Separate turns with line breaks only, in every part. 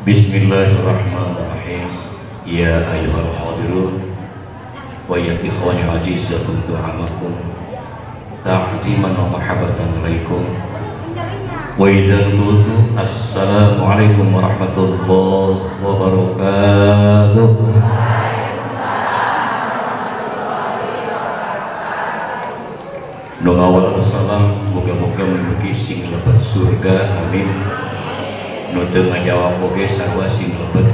Bismillahirrahmanirrahim. Ya ayyuhal hadirun wa ya ikhwani azizakum tu'amakum ta'ziman wa mahabbatan alaikum wa idzan qultu assalamualaikum warahmatullahi wabarakatuh. Doa awal salam moga-moga menuju sing lebat surga amin. Nu teu ngajawab oge sarua sing lebet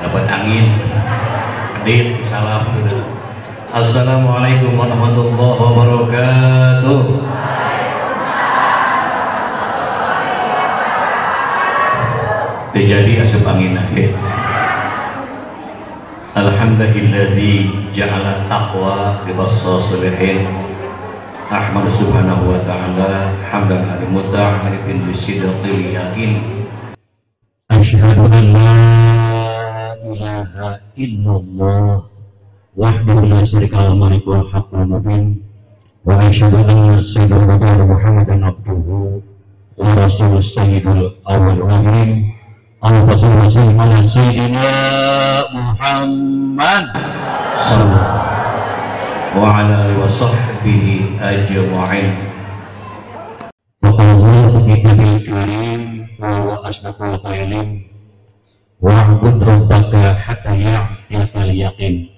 dapat angin adit salam kudu. Assalamualaikum warahmatullahi wabarakatuh. Terjadi asup angin akhir. Alhamdulillazi ja'ala taqwa libasa solihin. Ahmad subhanahu wa ta'ala hamdan al-muta' arifin bisidqil yakin. Asyhadu an la ilaha illallah wahdahu la syarika lahu malikul haqqul mubin wa asyhadu anna sayyidana Muhammadan abduhu wa rasuluhu sayyidul awwal wal akhirin. Allahumma shalli ala sayyidina Muhammad sallallahu wa ala alihi wa sahbihi ajma'in. Wa qala kitabul karim wa asdaqul qailin wa'bud rabbaka hatta ya'tiyakal yaqin.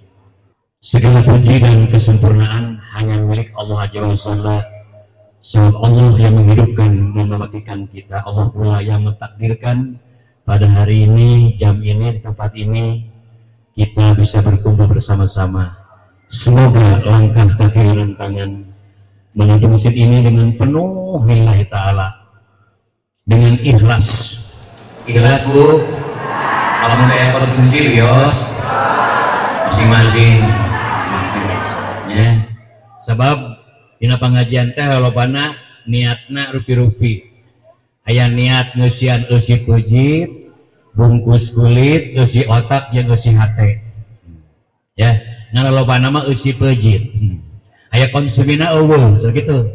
Segala puji dan kesempurnaan hanya milik Allah Azza wa Jalla. Sebab Allah yang menghidupkan dan mematikan kita, Allah pula yang mentakdirkan pada hari ini, jam ini, di tempat ini kita bisa berkumpul bersama-sama. Semoga langkah kaki dan tangan menuju masjid ini dengan penuh lillahi ta'ala, dengan ikhlas. Ikhlas bu, kalau kayak konsumsi bios masing-masing ya. Sebab dina pengajian teh lobana niatna rupi-rupi. Aya niat ngeusian eusi pujit, bungkus kulit, eusi otak jeung eusi hate. Ya. Ngana loba nama eusi pejit. Aya konsumina eueuh gitu.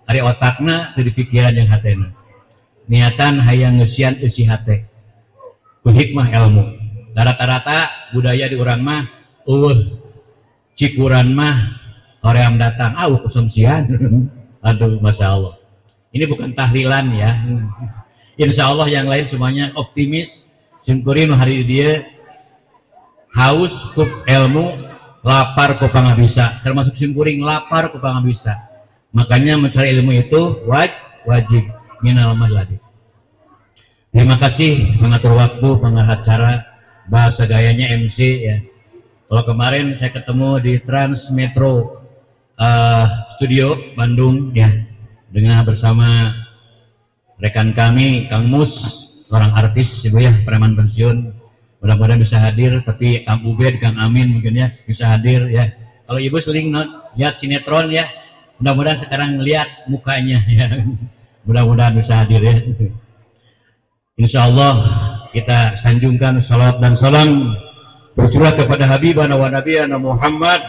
Ari otakna teu dipikiran jeung hatena. Niatan hayang ngeusian eusi hate. Ku hikmah ilmu. Rata-rata budaya di urang mah eueuh cikuran mah hoream datang konsumsian. Aduh masyaallah. Ini bukan tahlilan ya. Insya Allah yang lain semuanya optimis. Syukurin hari dia haus ku ilmu, lapar ku pangabisa, termasuk simkuring lapar ku pangabisa. Makanya mencari ilmu itu wajib minal mahladi. Terima kasih mengatur waktu, mengatur cara, bahasa gayanya MC ya. Kalau kemarin saya ketemu di Trans Metro Studio Bandung ya, dengan bersama rekan kami Kang Mus, orang artis ibu ya, preman pensiun. Mudah-mudahan bisa hadir, tapi Kang Ubed, Kang Amin mungkin ya bisa hadir ya. Kalau ibu sering lihat sinetron ya, mudah-mudahan sekarang lihat mukanya ya. Mudah-mudahan bisa hadir ya. Insya Allah kita sanjungkan salawat dan salam bercurah kepada Habibana wa Nabiyana Muhammad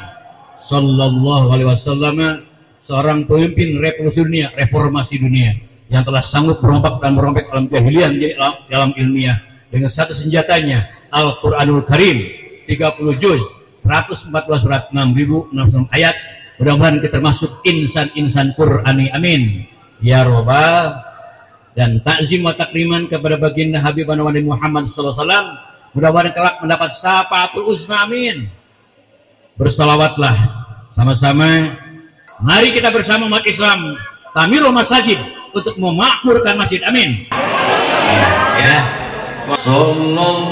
sallallahu alaihi wasallam, seorang pemimpin revolusi dunia, reformasi dunia yang telah sanggup merombak dan merombak alam jahiliyah menjadi alam ilmiah dengan satu senjatanya Al-Quranul Karim, 30 juz, 114 surat, 6.006 ayat. Mudah-mudahan kita termasuk insan-insan Qur'ani, amin ya robbal. Dan takzim wa takriman kepada baginda Habibana Nabi Muhammad sallallahu alaihi wasallam. Mudah-mudahan kelak mendapat syafaatul uzma, amin. Bersalawatlah sama-sama. Mari kita bersama umat Islam tamirul masajid untuk memakmurkan masjid, amin ya. Sallallahu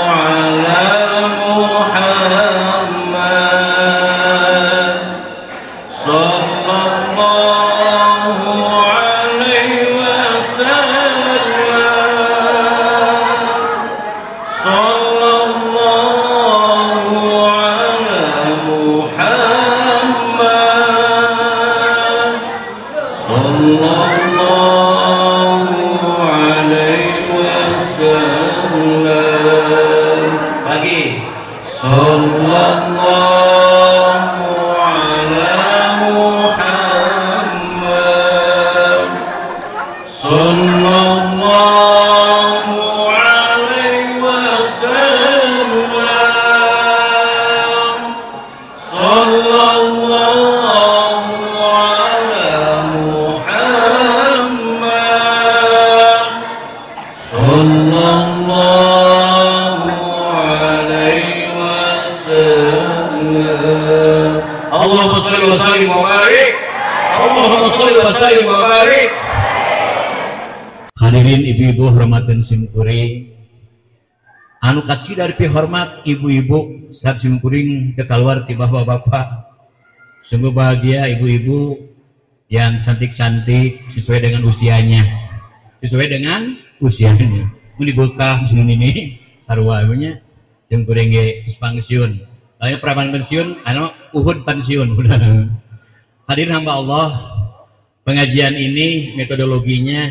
ala Muhammad sallallahu alaihi wasallam sallallahu ala Muhammad sallallahu alaihi wasallam. sallallahu alaihi wasallam. Allahumma shalli wa sallim wa barik. Allahumma shalli wa sallim wa barik. Hadirin ibu-ibu hormatan simkuring, anu kaci dari hormat ibu-ibu sab simkuring keluar ti bapak-bapak. Sungguh bahagia ibu-ibu yang cantik-cantik sesuai dengan usianya. Sesuai dengan usianya. Mun dibekah musim ini sarua nya simkuring ge geus pensiun. Lain praman pensiun, anu uhud pensiun udah. Hadirin hamba Allah, pengajian ini metodologinya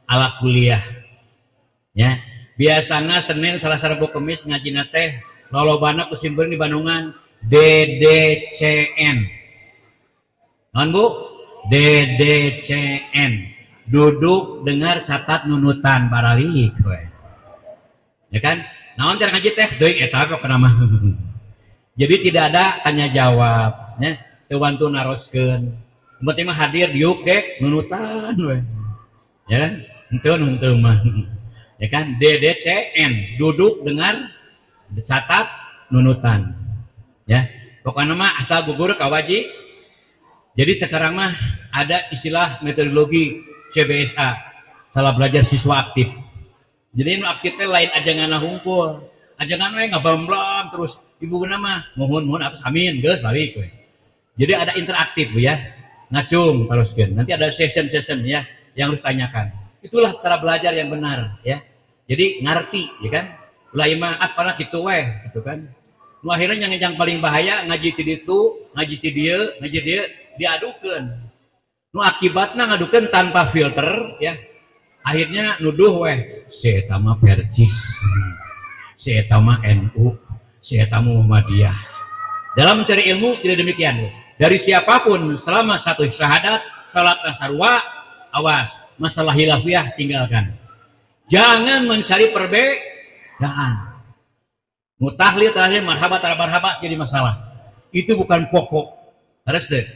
ala kuliah. Ya, biasanya Senin, Selasa, Rabu, Kamis ngaji teh lolobana kusimpeun di Bandungan DDCN. Naon Bu? DDCN. Duduk dengar catat nunutan baralik we. Ya kan? Naon cara ngaji teh? Deui eta kok nama. Jadi tidak ada tanya jawab, ya. Teu wantu naroskeun. Penting mah hadir diuk dek nunutan we. Ya kan? Henteu mah. Ya kan? DDCN, duduk dengar catat nunutan. Ya. Pokoknya mah asal gugur kawaji. Jadi sekarang mah ada istilah metodologi CBSA, salah belajar siswa aktif. Jadi aktifnya lain ajangan hungkul, ajangan we ngabamblam terus ibu nama mohon atas amin geus balik we. Jadi ada interaktif Bu ya, ngacung teruskeun. Nanti ada session ya yang harus tanyakan. Itulah cara belajar yang benar ya. Jadi ngerti ya kan. Ulah mah apana kitu we gitu kan. Nu akhirnya yang paling bahaya ngaji ti ditu, ngaji ti dieu diadukeun. Nu akibatna ngadukeun tanpa filter ya. Akhirnya nuduh weh si eta mah percis, si eta mah NU, si eta mah Muhammadiyah. Dalam mencari ilmu tidak demikian. Dari siapapun selama satu syahadat, salat sarwa, awas, masalah hilafiyah tinggalkan. Jangan mencari perbedaan. Mutahlil terakhir marhabat jadi masalah. Itu bukan pokok. Harus deh.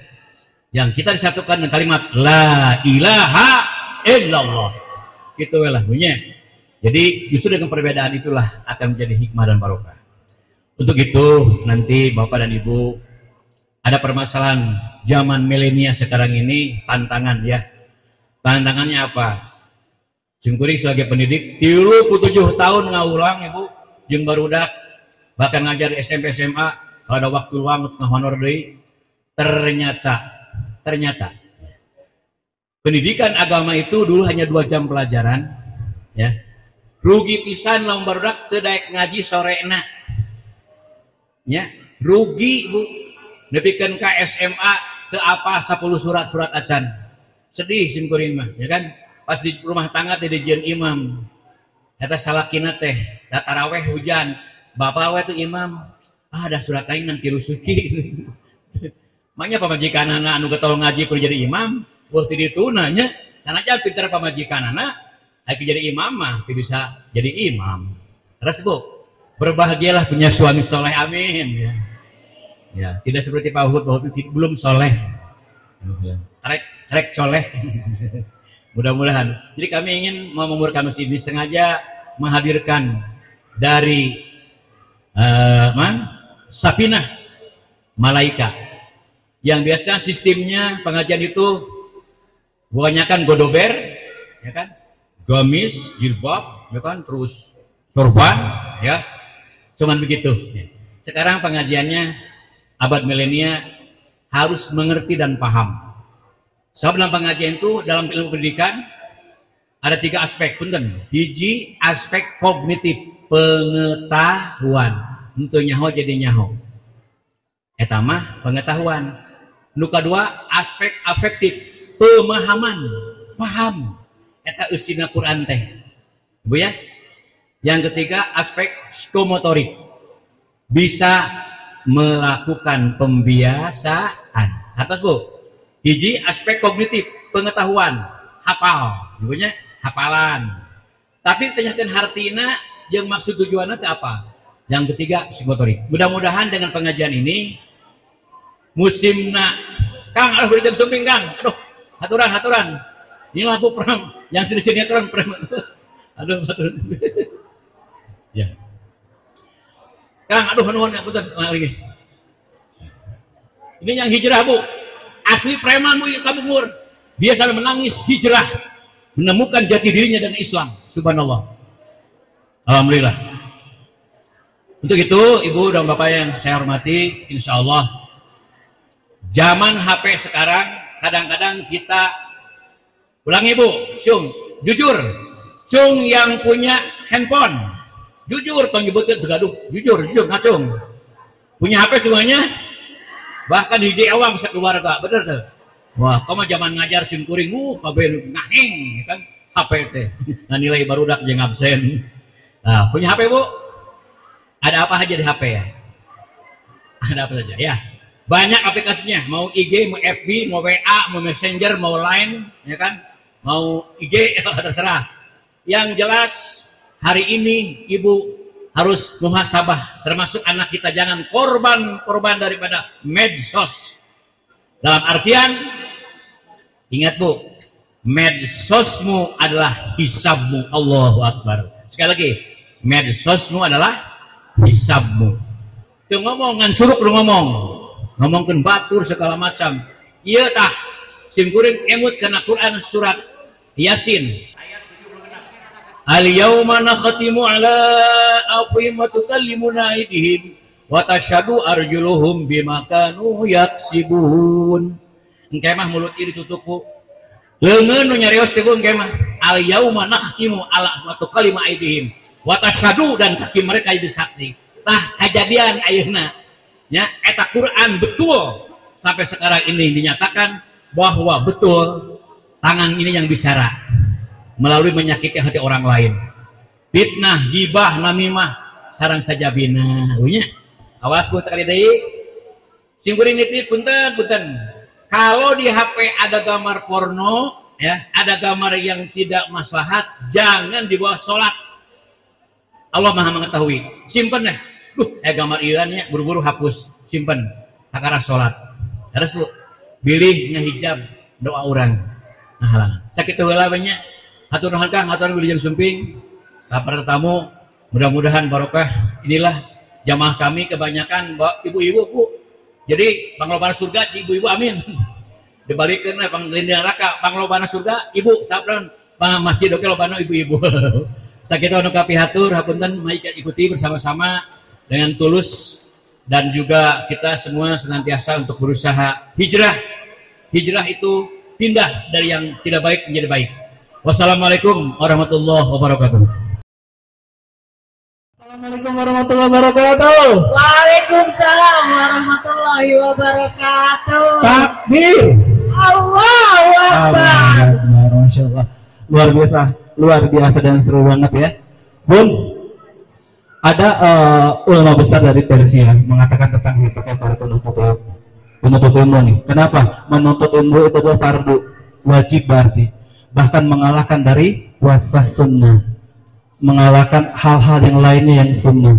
Yang kita disatukan dengan kalimat la ilaha illallah. Itu lah bunyinya. Jadi justru dengan perbedaan itulah akan menjadi hikmah dan barokah. Untuk itu nanti Bapak dan Ibu, ada permasalahan zaman milenial sekarang ini, tantangan ya. Tantangannya apa? Simkuring sebagai pendidik 37 tahun ngaulang Ibu jeung barudak, bahkan ngajar di SMP SMA, kalau ada waktu luang untuk ngahonor deui. Ternyata pendidikan agama itu dulu hanya 2 jam pelajaran ya. Rugi pisan lamun barudak teu daek ngaji sorena. Ya, rugi Bu. Nepikeun ka SMA teu apa 10 surat acan. Sedih simkuring mah, ya kan? Pas di rumah tangga teh dijieun imam. Eta salakina teh da taraweh hujan. Bapak we tuh imam, ada surat aing nanti rusuki. Makanya pamajikanana anu getol ngaji kudu jadi imam, wah ti ditu nanya, sanajan pinter pamajikanana, aya jadi imam mah teu bisa jadi imam. Terus Bu, berbahagialah punya suami soleh, amin ya. Ya, tidak seperti Pak Uhud belum soleh. Rek soleh. Mudah-mudahan. Jadi kami ingin memumurkan masjid ini sengaja menghadirkan dari Safinah Malaika yang biasa sistemnya pengajian itu kebanyakan godober ya kan, gamis, jilbab ya kan, terus sorban ya, cuman begitu ya. Sekarang pengajiannya abad milenial harus mengerti dan paham. Sebab dalam pengajian itu dalam ilmu pendidikan ada 3 aspek punten. Hiji aspek kognitif, pengetahuan. Untuk nyaho jadi nyaho. Eta mah pengetahuan. Nu kadua aspek afektif, pemahaman, paham. Eta eusina Quran teh. Bu ya. Yang ketiga aspek psikomotorik. Bisa melakukan pembiasaan. Atas Bu. Hiji aspek kognitif, pengetahuan, hafal. Ibunya hafalan. Tapi tanyakan hartina yang maksud tujuannya itu apa? Yang ketiga psikomotorik. Mudah-mudahan dengan pengajian ini musimna Kang harus berikan sumping Kang. Aduh, haturan. Ini lampu perang yang sini-sini haturan perang. Aduh, ya. Kang, aduh, nuhun aku lagi. Ini yang hijrah, Bu. Asli preman, Bu, kamu mur. Dia sampai menangis hijrah, menemukan jati dirinya dan Islam. Subhanallah. Alhamdulillah. Untuk itu, Ibu dan Bapak yang saya hormati, insya Allah, zaman HP sekarang, kadang-kadang kita, ulangi Bu, Cung, jujur, Cung yang punya handphone, jujur, pengibutin bergaduh, jujur, ngacung, punya HP semuanya, bahkan DJ awam sekeluarga, bener tuh. Wah, kamu zaman ngajar simkuring, kabel ngahing, kan HP teh, nah nilai barudak jeung absen. Nah, punya HP Bu? Ada apa aja di HP ya? Ada apa saja ya? Banyak aplikasinya, mau IG, mau FB, mau WA, mau Messenger, mau Line, ya kan? Mau IG, terserah. Yang jelas hari ini Ibu harus muhasabah, termasuk anak kita, jangan korban daripada medsos. Dalam artian, ingat Bu, medsosmu adalah hisabmu. Allahu Akbar. Sekali lagi, medsosmu adalah hisabmu. Itu ngomong ngan curug lu ngomongkeun batur segala macam. Ieu tah simkuring emut kana Quran surat Yasin ayat 76. Al yauma nakhtimu ala afwahihim wa tukallimuna aydihim wa tashhadu arjuluhum bima kanu yaksibun. Engke mah mulut ieu ditutup Bu. Leungeun nu nyarios teh Bu engke mah. Al yauma nakhtimu ala wa tukallimu aydihim wa tashhadu, dan kaki mereka jadi saksi. Tah kejadian ayeuna nya eta Quran betul sampai sekarang ini dinyatakan bahwa betul tangan ini yang bicara melalui menyakiti hati orang lain. Fitnah, gibah, namimah, sareng saja bina. Nya awas Bu sekali deui. Simkuring nitip punten. Kalau di HP ada gambar porno ya, ada gambar yang tidak maslahat, jangan dibawa sholat. Allah Maha mengetahui. Simpen deh. Gambar irannya buru-buru hapus, simpen. Takara sholat. Harus Bu. Bilih hijab doa orang. Nah, halangan. Sakit heula banyak. Hatur nuhun Kang, hatur nuhun sumping. Para tamu, mudah-mudahan barokah. Inilah jamaah kami kebanyakan ibu-ibu Bu. Jadi panglobana surga ibu-ibu amin. Dibalikeun panglindung neraka, panglobana surga ibu sabran, masjid oke lobana ibu-ibu. Sakitu anu kapihatur hapunten mari ikuti bersama-sama dengan tulus, dan juga kita semua senantiasa untuk berusaha hijrah. Hijrah itu pindah dari yang tidak baik menjadi baik. Wassalamualaikum warahmatullahi wabarakatuh.
Assalamualaikum warahmatullahi wabarakatuh.
Waalaikumsalam warahmatullahi wabarakatuh.
Takbir.
Allahu Akbar.
Masya Allah. Luar biasa dan seru banget ya. Bun, ada ulama besar dari Persia mengatakan tentang hebatnya para penuntut ilmu nih. Kenapa? Menuntut ilmu itu adalah fardu wajib berarti. Bahkan mengalahkan dari puasa sunnah, mengalahkan hal-hal yang lainnya yang sunnah.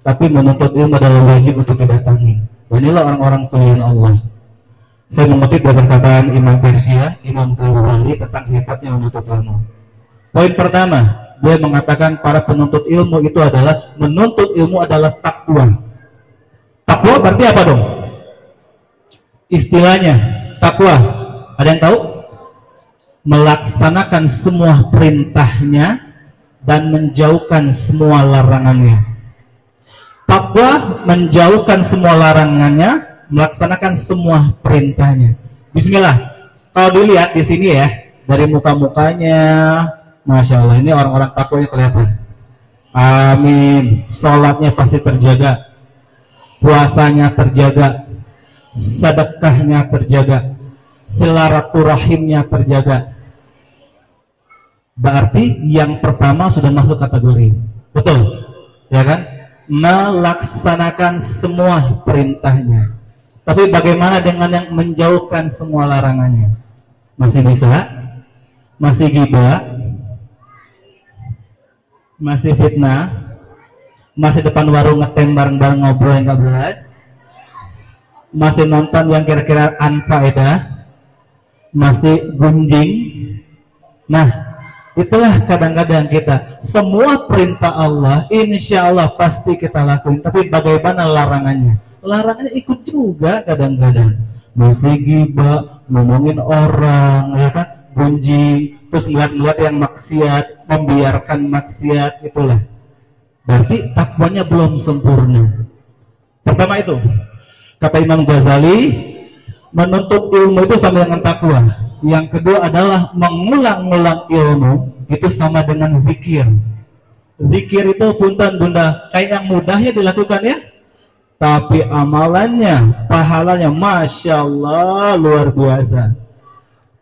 Tapi menuntut ilmu adalah wajib untuk didatangi. Inilah orang-orang pilihan Allah. Saya mengutip dari perkataan Imam Persia, Imam Ghazali tentang hebatnya menuntut ilmu. Poin pertama, dia mengatakan para penuntut ilmu itu adalah menuntut ilmu adalah takwa. Takwa berarti apa dong? Istilahnya takwa. Ada yang tahu? Melaksanakan semua perintahnya dan menjauhkan semua larangannya. Takwa menjauhkan semua larangannya, melaksanakan semua perintahnya. Bismillah. Kalau dilihat di sini ya, dari muka-mukanya, Masya Allah, ini orang-orang takwanya kelihatan. Amin. Sholatnya pasti terjaga, puasanya terjaga, sedekahnya terjaga, silaturahimnya terjaga. Berarti yang pertama sudah masuk kategori, betul, ya kan? Melaksanakan semua perintahnya. Tapi bagaimana dengan yang menjauhkan semua larangannya? Masih bisa? Masih ghibah? Masih fitnah? Masih depan warung ngetem bareng-bareng ngobrol yang gak jelas? Masih nonton yang kira-kira anfaedah? Masih gunjing? Nah, Itulah kadang-kadang kita semua perintah Allah insya Allah pasti kita lakuin, tapi bagaimana larangannya? Larangannya ikut juga kadang-kadang. Masih gibah, ngomongin orang, ya kan, gunjing, terus melihat yang maksiat, membiarkan maksiat, itulah. Berarti takwanya belum sempurna. Pertama itu, kata Imam Ghazali, menuntut ilmu itu sama dengan takwa. Yang kedua adalah mengulang-ulang ilmu, itu sama dengan zikir. Zikir itu punten bunda, kayak yang mudahnya dilakukan ya, tapi amalannya, pahalanya, masya Allah luar biasa.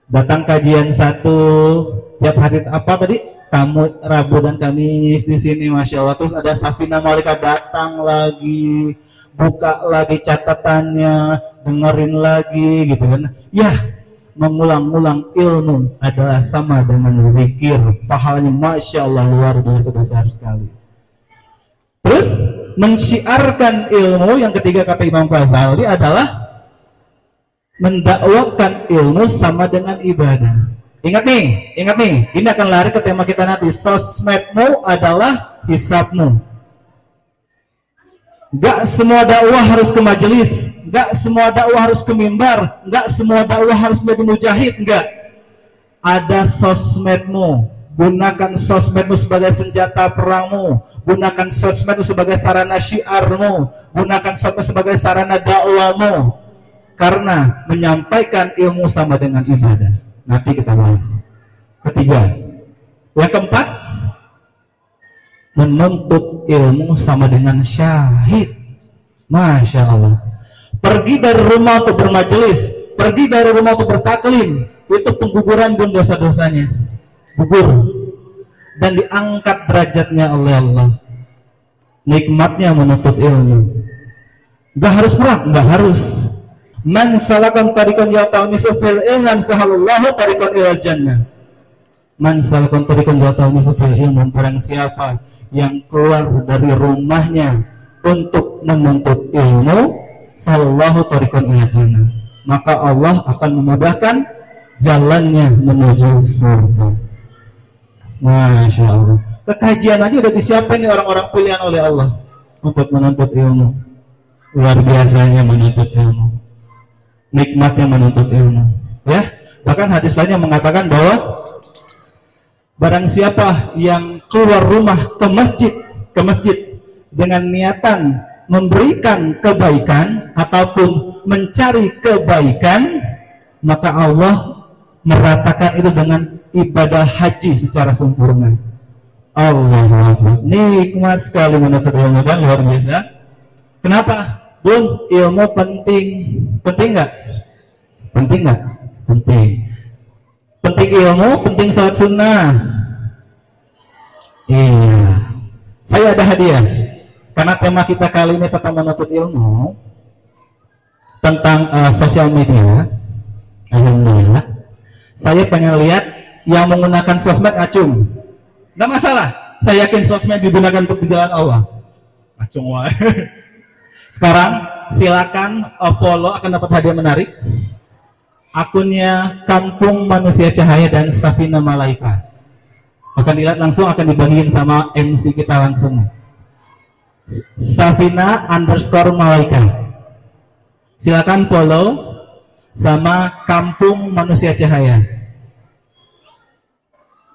Datang kajian satu tiap hari apa tadi? Kamu Rabu dan Kamis di sini, masya Allah. Terus ada Safina Malika datang lagi, buka lagi catatannya, dengerin lagi gitu kan. Ya, mengulang-ulang ilmu adalah sama dengan zikir, pahalanya masya Allah luar biasa besar sekali. Terus mensyiarkan ilmu yang ketiga kata Imam Ghazali adalah mendakwakan ilmu sama dengan ibadah. Ingat nih, ini akan lari ke tema kita nanti. Sosmedmu adalah hisabmu. Gak semua dakwah harus ke majelis, gak semua dakwah harus ke mimbar, gak semua dakwah harus menjadi mujahid, enggak. Ada sosmedmu, gunakan sosmedmu sebagai senjata perangmu, gunakan sosmedmu sebagai sarana syiarmu, gunakan sosmed sebagai sarana dakwahmu, karena menyampaikan ilmu sama dengan ibadah. Nanti kita bahas. Ketiga, yang keempat, menuntut ilmu sama dengan syahid. Masya Allah. Pergi dari rumah untuk bermajelis, pergi dari rumah untuk bertaklim, itu pengguguran pun dosa-dosanya gugur dan diangkat derajatnya oleh Allah. Nikmatnya menuntut ilmu. Gak harus perang, gak harus. Man salakan tarikan yaltamisu fil ilman sahalallahu tarikan ilal jannah. Man salakan tarikan yaltamisu fil ilman, barang siapa yang keluar dari rumahnya untuk menuntut ilmu, sallallahu tarikan ilal jannah, maka Allah akan memudahkan jalannya menuju surga. Masya Allah. Kekajian aja udah disiapkan nih orang-orang pilihan oleh Allah untuk menuntut ilmu. Luar biasanya menuntut ilmu, nikmatnya menuntut ilmu. Ya, bahkan hadis lainnya mengatakan bahwa barang siapa yang keluar rumah ke masjid dengan niatan memberikan kebaikan ataupun mencari kebaikan, maka Allah meratakan itu dengan ibadah haji secara sempurna. Allah, nikmat sekali menuntut ilmu, kan luar biasa. Kenapa? Bun, ilmu penting. Penting nggak? Penting nggak? Penting. Penting ilmu, penting sholat sunnah. Iya. Saya ada hadiah. Karena tema kita kali ini tentang menuntut ilmu, tentang sosial media. Alhamdulillah. Saya pengen lihat yang menggunakan sosmed acung. Nggak masalah. Saya yakin sosmed digunakan untuk jalan Allah. Acung wae. Sekarang silakan follow, akan dapat hadiah menarik. Akunnya Kampung Manusia Cahaya dan Safina Malaika. Akan dilihat langsung, akan dibagiin sama MC kita langsung. Safina_Malaika. Silakan follow sama Kampung Manusia Cahaya.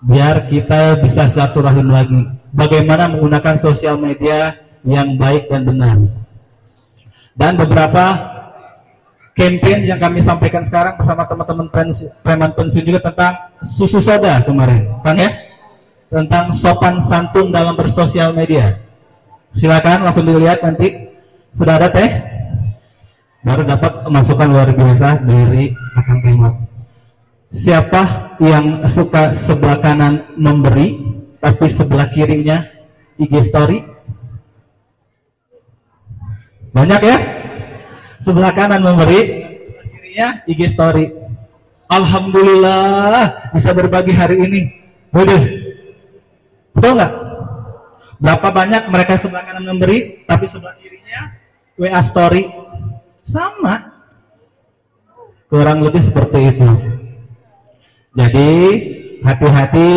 Biar kita bisa silaturahim lagi. Bagaimana menggunakan sosial media yang baik dan benar. Dan beberapa campaign yang kami sampaikan sekarang bersama teman-teman preman pensiun juga tentang susu soda kemarin, kan ya? Tentang sopan santun dalam bersosial media. Silakan langsung dilihat nanti. Sudah ada teh? Baru dapat masukan luar biasa dari Akang Kemot. Siapa yang suka sebelah kanan memberi, tapi sebelah kirinya IG story? Banyak ya? Sebelah kanan memberi, sebelah kirinya IG story. Alhamdulillah bisa berbagi hari ini. Waduh, betul nggak? Berapa banyak mereka sebelah kanan memberi, tapi sebelah kirinya WA story? Sama, kurang lebih seperti itu. Jadi hati-hati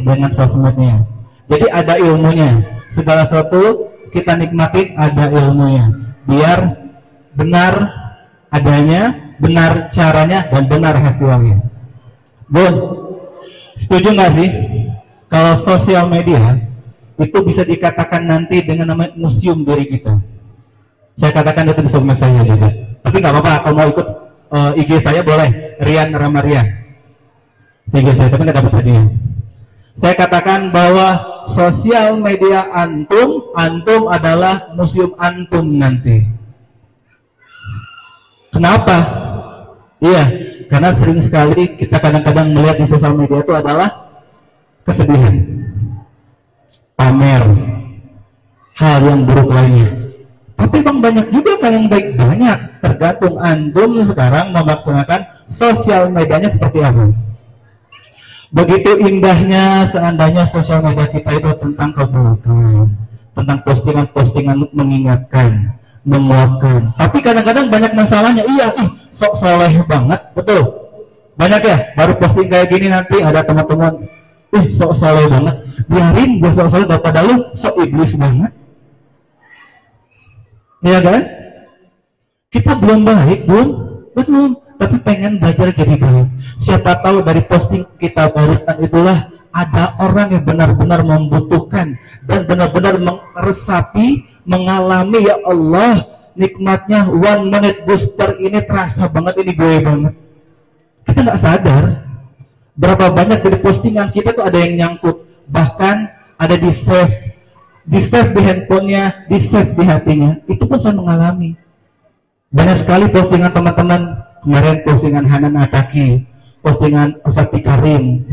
dengan sosmednya. Jadi ada ilmunya. Segala sesuatu kita nikmati ada ilmunya. Biar benar adanya, benar caranya, dan benar hasilnya. Bun, setuju nggak sih kalau sosial media itu bisa dikatakan nanti dengan nama museum diri kita? Saya katakan itu di sosmed saya juga. Tapi nggak apa-apa, kalau mau ikut IG saya boleh, Rian Ramarian. IG saya, tapi nggak dapat hadiah. Saya katakan bahwa sosial media antum adalah museum antum nanti. Kenapa? Iya, karena sering sekali kita kadang-kadang melihat di sosial media itu adalah kesedihan, pamer, hal yang buruk lainnya. Tapi bang banyak juga kan yang baik, banyak. Tergantung antum sekarang melaksanakan sosial medianya seperti apa. Begitu indahnya seandainya sosial media kita itu tentang kebaikan, tentang postingan-postingan mengingatkan, menguatkan. Tapi kadang-kadang banyak masalahnya. Iya, sok soleh banget, betul. Banyak ya, baru posting kayak gini nanti ada teman-teman, sok soleh banget. Biarin dia sok soleh daripada lu sok iblis banget. Iya kan? Kita belum baik, belum, tapi pengen belajar jadi baik. Siapa tahu dari posting kita barusan itulah ada orang yang benar-benar membutuhkan dan benar-benar meresapi, mengalami, ya Allah, nikmatnya 1 minute booster ini terasa banget, ini gue banget. Kita nggak sadar berapa banyak dari postingan kita tuh ada yang nyangkut, bahkan ada di save di handphonenya, di save di hatinya. Itu pun saya mengalami. Banyak sekali postingan teman-teman. Kemarin postingan Hanan Ataki, postingan Ustadz Karim,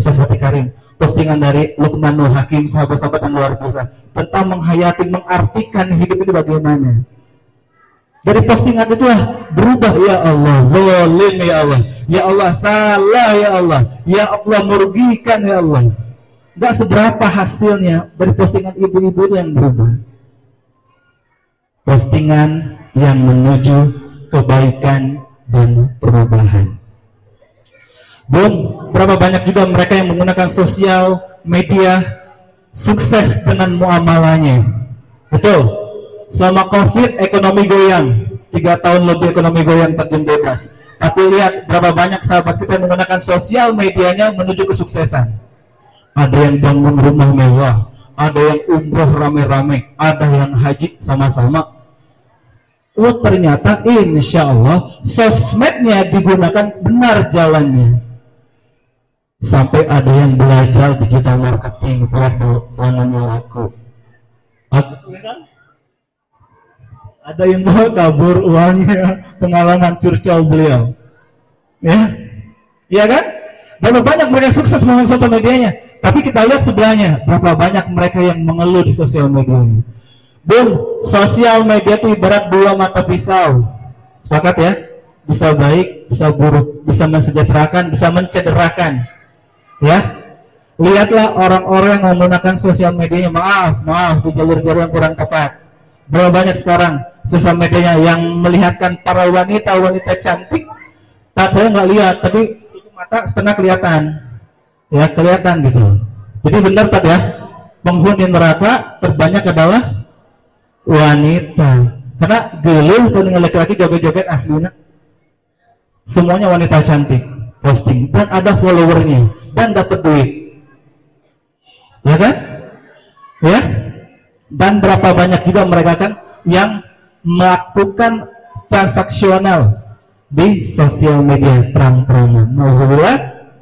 postingan dari Luqmanul Hakim, sahabat-sahabat yang luar biasa tentang menghayati, mengartikan hidup itu bagaimana. Dari postingan itulah berubah, ya Allah, zalim ya Allah, ya Allah salah ya Allah, ya Allah merugikan ya Allah. Nggak seberapa hasilnya dari postingan ibu-ibu itu yang berubah. Postingan yang menuju kebaikan dan perubahan. Berapa banyak juga mereka yang menggunakan sosial media sukses dengan muamalahnya. Betul. Selama COVID ekonomi goyang, 3 tahun lebih ekonomi goyang terjun bebas. Tapi lihat berapa banyak sahabat kita yang menggunakan sosial medianya menuju kesuksesan. Ada yang bangun rumah mewah, ada yang umroh rame-rame, ada yang haji sama-sama. Ternyata insya Allah sosmednya digunakan benar jalannya. Sampai ada yang belajar digital marketing buat pelanggannya laku. Ada yang mau kabur uangnya, pengalaman curcol beliau. Ya kan? Berapa banyak mereka sukses menggunakan sosial medianya. Tapi kita lihat sebelahnya, berapa banyak mereka yang mengeluh di sosial media. Sosial media itu ibarat 2 mata pisau. Sepakat ya? Bisa baik, bisa buruk, bisa mensejahterakan, bisa mencederakan. Ya? Lihatlah orang-orang yang menggunakan sosial medianya, maaf di jalur-jalur yang kurang tepat. Berapa banyak sekarang sosial medianya yang melihatkan para wanita cantik. Saya nggak lihat, tapi mata setengah kelihatan. Ya, kelihatan gitu. Jadi benar tak ya? Penghuni neraka terbanyak adalah wanita. Karena geluh kalau dengan laki-laki joget-joget aslinya. Semuanya wanita cantik posting dan ada followernya dan dapat duit. Ya kan? Ya? Dan berapa banyak juga mereka kan yang melakukan transaksional di sosial media terang-terangan. Alhamdulillah,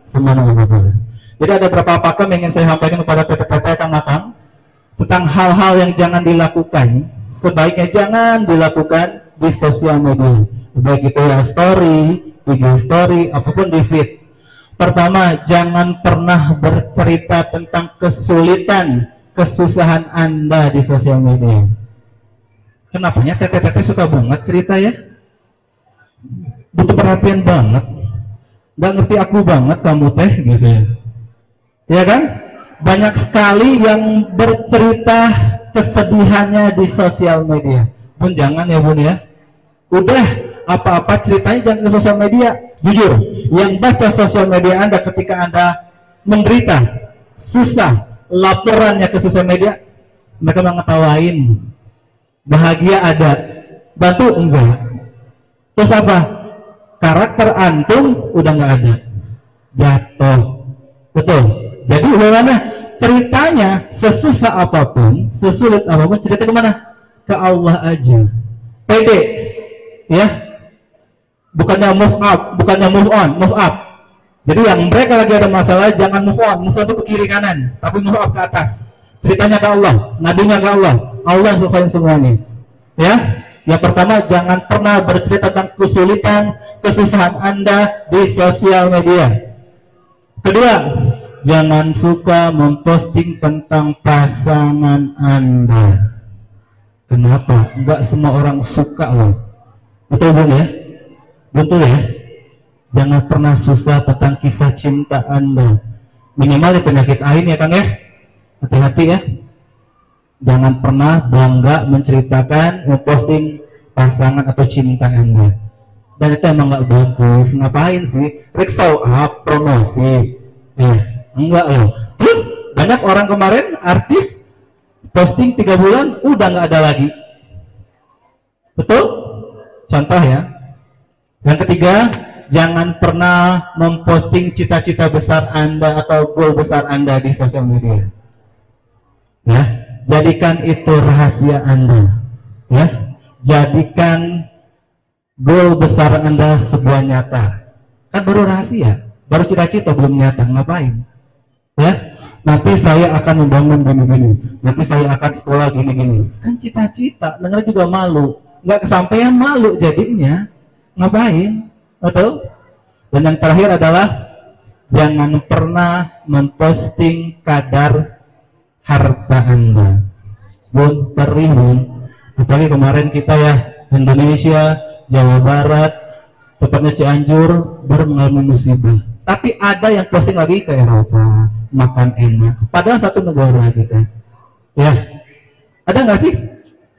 semuanya. Jadi ada beberapa pakam yang ingin saya sampaikan kepada PT-PT Kang Akang tentang hal-hal yang jangan dilakukan, sebaiknya jangan dilakukan di sosial media, baik itu ya story, video story, apapun di feed. Pertama, jangan pernah bercerita tentang kesulitan, kesusahan Anda di sosial media. Kenapanya tete-tete suka banget cerita ya? Butuh perhatian banget. Nggak ngerti aku banget kamu teh gitu ya. Ya kan? Banyak sekali yang bercerita kesedihannya di sosial media. Bun jangan ya Bun ya. Udah apa-apa ceritanya jangan ke sosial media. Jujur, yang baca sosial media Anda ketika Anda menderita, susah, laporannya ke sosial media, mereka mengetawain. Bahagia ada, bantu enggak. Terus apa? Karakter antum udah nggak ada, jatuh. Betul. Jadi bagaimana ceritanya? Sesusah apapun, sesulit apapun, cerita kemana? Ke Allah aja. Pede, ya. Bukannya move up, bukannya move on, move up. Jadi yang mereka lagi ada masalah, jangan move on itu ke kiri kanan, tapi move up ke atas. Ceritanya ke Allah, nabinya ke Allah, Allah selesaiin semuanya. Ya, yang pertama jangan pernah bercerita tentang kesulitan, kesusahan Anda di sosial media. Kedua, jangan suka memposting tentang pasangan Anda. Kenapa? Enggak semua orang suka loh. Betul Bung ya? Betul ya? Jangan pernah susah tentang kisah cinta Anda. Minimal di penyakit ain ya Kang ya. Hati-hati ya. Jangan pernah bangga menceritakan, memposting pasangan atau cinta Anda. Dan itu emang nggak bagus. Ngapain sih? Show up, promosi. Ya, enggak loh. Terus banyak orang kemarin artis posting 3 bulan udah nggak ada lagi. Betul? Contoh ya. Yang ketiga, jangan pernah memposting cita-cita besar Anda atau goal besar Anda di sosial media. Ya, jadikan itu rahasia Anda. Ya, jadikan goal besar Anda sebuah nyata. Kan baru rahasia, baru cita-cita belum nyata, ngapain? Ya, nanti saya akan membangun gini-gini, nanti saya akan sekolah gini-gini. Kan cita-cita, dengar juga malu, nggak kesampaian malu jadinya. Ngapain? Betul? Dan yang terakhir adalah jangan pernah memposting kadar harta Anda. Bun, perih Bun. Apalagi kemarin kita ya, Indonesia, Jawa Barat, tepatnya Cianjur, baru mengalami musibah. Tapi ada yang posting lagi ke Eropa, makan enak. Padahal satu negara kita. Ya, ada nggak sih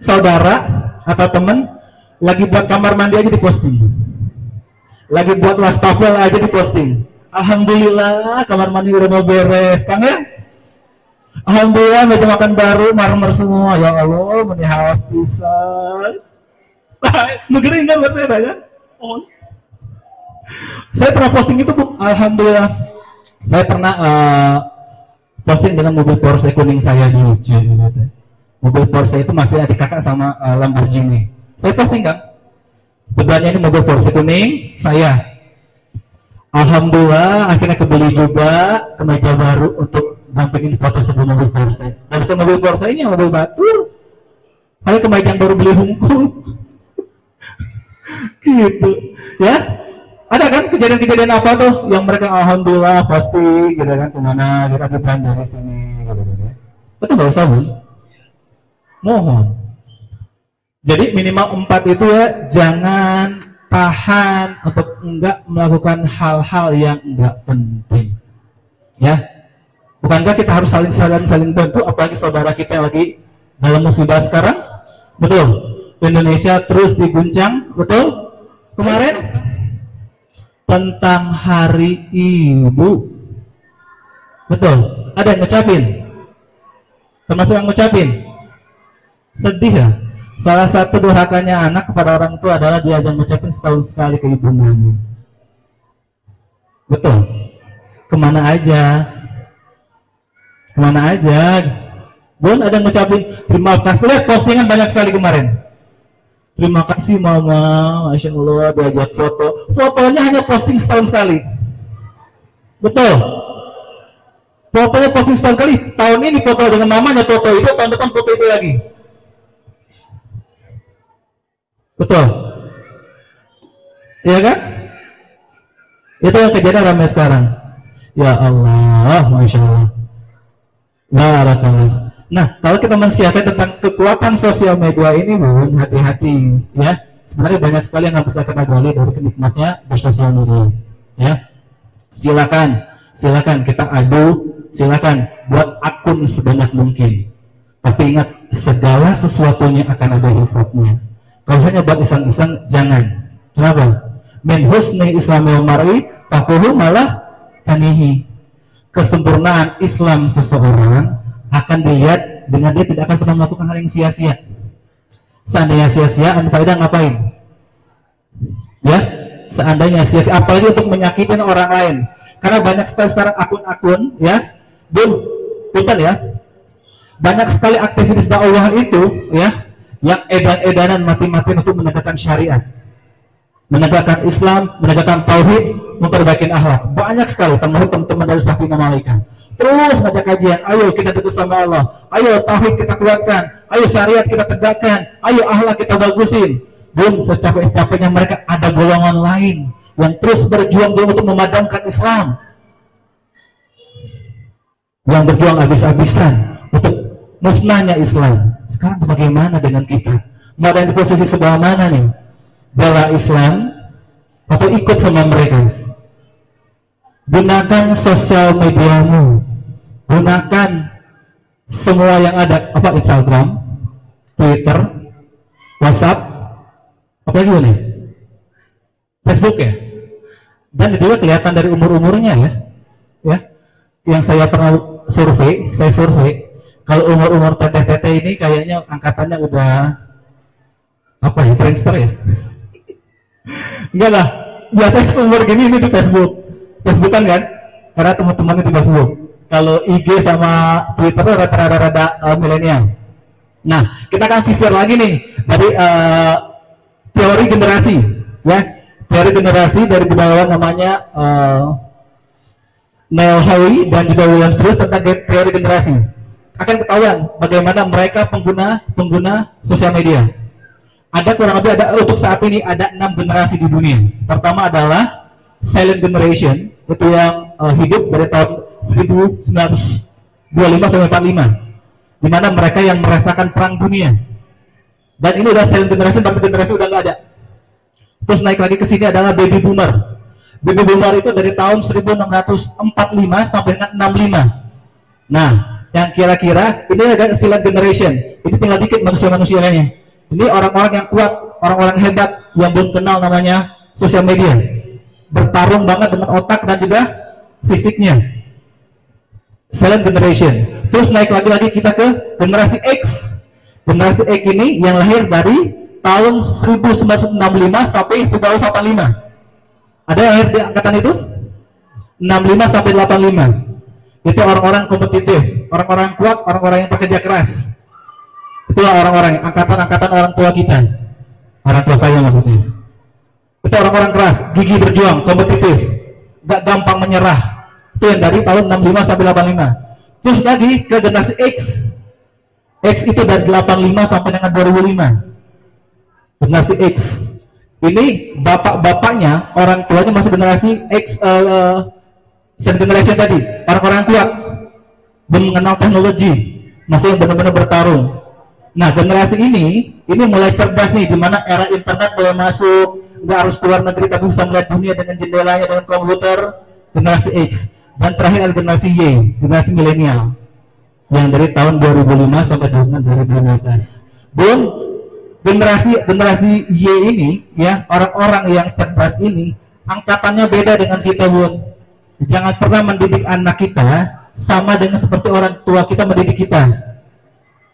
saudara atau teman lagi buat kamar mandi aja diposting, lagi buat wastafel aja diposting. Alhamdulillah kamar mandi udah mau beres, Kang ya. Alhamdulillah meja makan baru, marmer semua. Ya Allah, meni haus pisan. Negeri enggak buat saya kan? Oh. Saya pernah posting itu, Bu. Alhamdulillah. Saya pernah posting dengan mobil Porsche kuning saya di mobil Porsche itu masih adik kakak sama Lamborghini. Saya posting Kang. Sebenarnya ini mobil Porsche kuning saya. Alhamdulillah akhirnya kebeli juga kemeja baru untuk dampingin foto sebelum mobil Porsche. Dan ke mobil Porsche ini mobil batu. Ada kemeja yang baru beli hungkul. Gitu. Ya. Ada kan kejadian-kejadian apa tuh yang mereka alhamdulillah posting gitu kan, kemana kita bukan dari sini gitu kan. Itu nggak usah Bun. Mohon. Jadi minimal 4 itu ya, jangan tahan atau enggak melakukan hal-hal yang enggak penting. Ya, bukankah kita harus saling bantu, apalagi saudara kita yang lagi dalam musibah sekarang? Betul. Indonesia terus diguncang, betul? Kemarin tentang Hari Ibu, betul? Ada yang ngucapin? Termasuk yang ngucapin? Sedih ya? Salah satu durhakanya anak kepada orang tua adalah dia akan mengucapkan setahun sekali ke ibunya. Betul. Kemana aja? Kemana aja? Bun, ada yang ngucapin terima kasih. Lihat postingan banyak sekali kemarin. Terima kasih Mama, Masya Allah, diajak foto. Fotonya hanya posting setahun sekali. Betul. Fotonya posting setahun sekali. Tahun ini foto dengan mamanya foto itu, tahun depan foto itu lagi. Betul. Iya kan? Itu yang kejadian ramai sekarang. Ya Allah, Masya Allah. Barakallah. Nah, kalau kita mensiasati tentang kekuatan sosial media ini, Bun, hati-hati ya. Sebenarnya banyak sekali yang bisa kita gali dari kenikmatnya bersosial media. Ya. Silakan kita adu, silakan buat akun sebanyak mungkin. Tapi ingat, segala sesuatunya akan ada hisabnya. Kalau hanya buat iseng-iseng, jangan. Kenapa? Min husni islamil mar'i taquhu malah tanihi. kesempurnaan Islam seseorang akan dilihat dengan dia tidak akan pernah melakukan hal yang sia-sia. Seandainya sia-sia, faedah ngapain? Ya, seandainya sia-sia, apalagi untuk menyakitin orang lain. Karena banyak sekali sekarang akun-akun, ya, punten ya, banyak sekali aktivitas dakwah itu, ya, yang edan-edanan mati-matian untuk menegakkan syariat, menegakkan Islam, menegakkan tauhid, memperbaiki akhlak. Banyak sekali teman-teman dari Safina Malaikat. Terus ngajak kajian, ayo kita dekat sama Allah, ayo tauhid kita kuatkan, ayo syariat kita tegakkan, ayo akhlak kita bagusin. Secapek-capeknya mereka ada golongan lain yang terus berjuang untuk memadamkan Islam, yang berjuang habis-habisan untuk musnahnya Islam. Sekarang bagaimana dengan kita? Mau ada di posisi sebelah mana nih? Bela Islam atau ikut sama mereka? Gunakan sosial mediamu, gunakan semua yang ada, apa, Instagram, Twitter, WhatsApp, apa lagi nih? Facebook ya. Dan itu juga kelihatan dari umur-umurnya ya. Ya. Yang saya pernah survei, kalau umur-umur teteh-teteh ini kayaknya angkatannya udah apa ya, prankster ya? Enggak lah, biasanya umur gini ini di Facebookan kan? Karena teman-teman di Facebook. Kalau IG sama Twitter itu rada-rada milenial. Nah, kita akan sisir lagi nih dari teori generasi, ya. Teori generasi dari budayawan namanya Neil Howe dan juga William Strauss tentang teori generasi. Akan ketahuan bagaimana mereka pengguna sosial media. Ada kurang lebih untuk saat ini ada 6 generasi di dunia. Pertama adalah silent generation, itu yang hidup dari tahun 1925 sampai 45, di mana mereka yang merasakan perang dunia. Dan ini udah silent generation, tapi generasi udah nggak ada. Terus naik lagi ke sini adalah baby boomer. Baby boomer itu dari tahun 1645 sampai dengan 65. Nah, yang kira-kira ini ada silent generation. Ini tinggal dikit manusia-manusianya. Ini orang-orang yang kuat, orang-orang hebat yang belum kenal namanya sosial media. Bertarung banget dengan otak dan juga fisiknya. Silent generation. Terus naik lagi kita ke generasi X. Generasi X ini yang lahir dari tahun 1965 sampai 1985. Ada yang lahir di angkatan itu? 65 sampai 85. Itu orang-orang kompetitif, orang-orang kuat, orang-orang yang bekerja keras. Itulah orang-orang angkatan orang tua kita, orang tua saya maksudnya. Itu orang-orang keras, gigi berjuang, kompetitif, gak gampang menyerah. Itu yang dari tahun 65 sampai 85. Terus lagi ke generasi X. X itu dari 85 sampai dengan 2005. Generasi X. Ini bapak-bapaknya, orang tuanya masih generasi X, generation tadi, orang-orang kuat, belum mengenal teknologi, masih yang benar-benar bertarung. Nah, generasi ini mulai cerdas nih, dimana era internet mulai masuk, nggak harus keluar negeri tapi bisa melihat dunia dengan jendelanya, dengan komputer. Generasi X. Dan terakhir ada generasi Y, generasi milenial, yang dari tahun 2005 sampai dengan 2015. Belum generasi Y ini, ya, orang-orang yang cerdas ini, angkatannya beda dengan kita, Bun. Jangan pernah mendidik anak kita sama dengan seperti orang tua kita mendidik kita.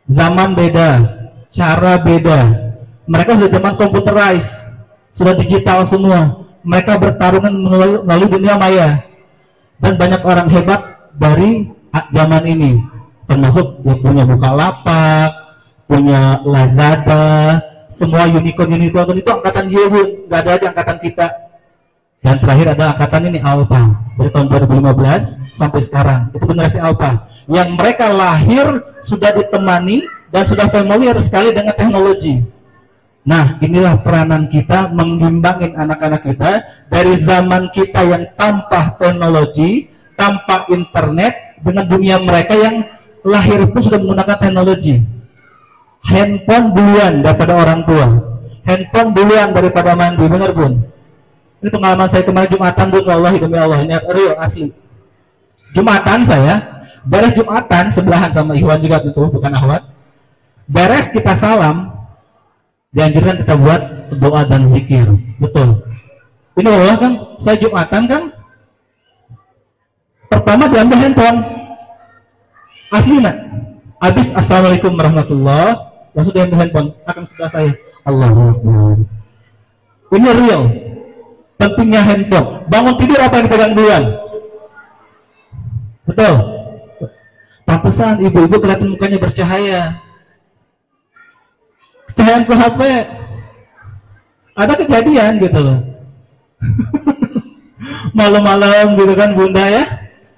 Zaman beda, cara beda. Mereka sudah zaman computerized, sudah digital semua. Mereka bertarungan melalui dunia maya. Dan banyak orang hebat dari zaman ini, termasuk yang punya Bukalapak, punya Lazada, semua unicorn itu angkatan Y, nggak ada di angkatan kita. Dan terakhir ada angkatan ini Alpha, dari tahun 2015 sampai sekarang. Itu generasi Alpha, yang mereka lahir sudah ditemani dan sudah familiar sekali dengan teknologi. Nah, inilah peranan kita mengimbangin anak-anak kita dari zaman kita yang tanpa teknologi, tanpa internet, dengan dunia mereka yang lahir pun sudah menggunakan teknologi. Handphone duluan daripada orang tua, handphone duluan daripada mandi, bener Bun? Ini pengalaman saya kemarin Jumatan, Bun, wallahi demi Allah, ini real asli. Jumatan saya, beres Jumatan sebelahan sama Ikhwan juga tentu, bukan Ahwat. Beres kita salam, dianjurkan kita buat doa dan zikir. Betul. Ini Allah kan, saya Jumatan kan, Pertama diambil handphone. Aslina. Habis assalamualaikum warahmatullah, langsung diambil handphone. Akan sebelah saya. Allahu Akbar. Ini real. Pentingnya handphone. Bangun tidur apa yang dipegang duluan? Betul. Pantesan ibu-ibu kelihatan mukanya bercahaya. Kecahayaan ke HP. Ada kejadian gitu loh. Malam-malam gitu kan bunda ya,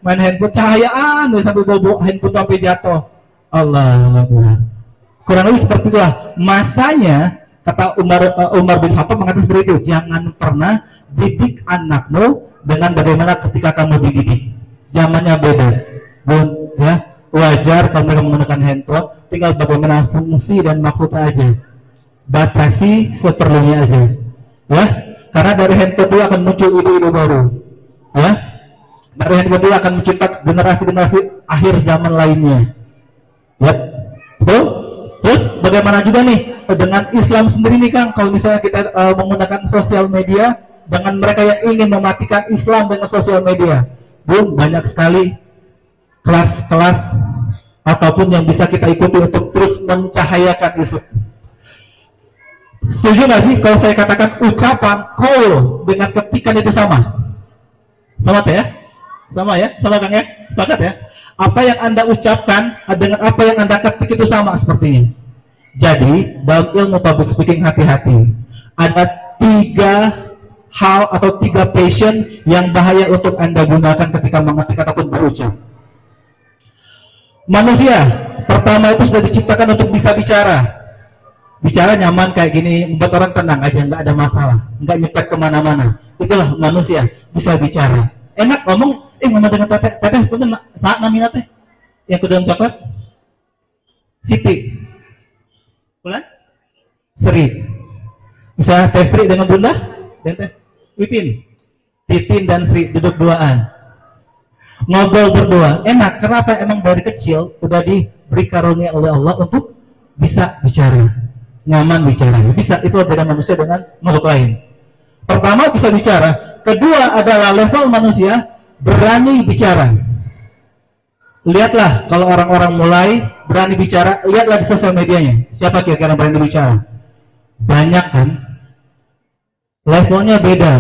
main handphone cahayaan sampai bobo handphone sampai jatuh. Allah. Kurang lebih seperti itulah masanya. Kata Umar bin Khattab mengatakan seperti itu, jangan pernah didik anakmu dengan bagaimana ketika kamu dididik. Zamannya beda, Bun, ya. Wajar kalau mereka menggunakan handphone, tinggal bagaimana fungsi dan maksudnya aja. Batasi seperlunya aja, ya. Karena dari handphone itu akan muncul ide-ide baru, ya. Dari handphone itu akan menciptakan generasi-generasi akhir zaman lainnya, ya. Betul? Terus bagaimana juga nih dengan Islam sendiri nih Kang, kalau misalnya kita menggunakan sosial media dengan mereka yang ingin mematikan Islam dengan sosial media, Bun, banyak sekali kelas-kelas ataupun yang bisa kita ikuti untuk terus mencahayakan Islam. Setuju nggak sih kalau saya katakan ucapan qaul dengan ketikan itu sama? Sama ya? Sama ya? Sama Kang ya? Sepakat ya? Apa yang Anda ucapkan dengan apa yang Anda ketik itu sama sepertinya. Jadi dalam ilmu public speaking hati-hati. Ada 3 hal atau 3 passion yang bahaya untuk Anda gunakan ketika mengetik ataupun berucap. Manusia pertama itu sudah diciptakan untuk bisa bicara. Bicara nyaman kayak gini, membuat orang tenang aja, nggak ada masalah, nggak nyepet kemana-mana. Itulah manusia, bisa bicara. Enak ngomong, ngomong dengan teteh punten saat namina teh. Yang kedua coklat. Siti. Bulan? Seri. Bisa teh Sri dengan Bunda dan teh Wipin. Titin dan Sri duduk duaan. Ngobrol berdua. Enak, kenapa? Emang dari kecil udah diberi karunia oleh Allah untuk bisa bicara. Nyaman bicara. Bisa, itu beda manusia dengan makhluk lain. Pertama bisa bicara. Kedua adalah level manusia berani bicara. Lihatlah kalau orang-orang mulai berani bicara, lihatlah di sosial medianya. Siapa kira-kira yang berani bicara? Banyak kan? Levelnya beda.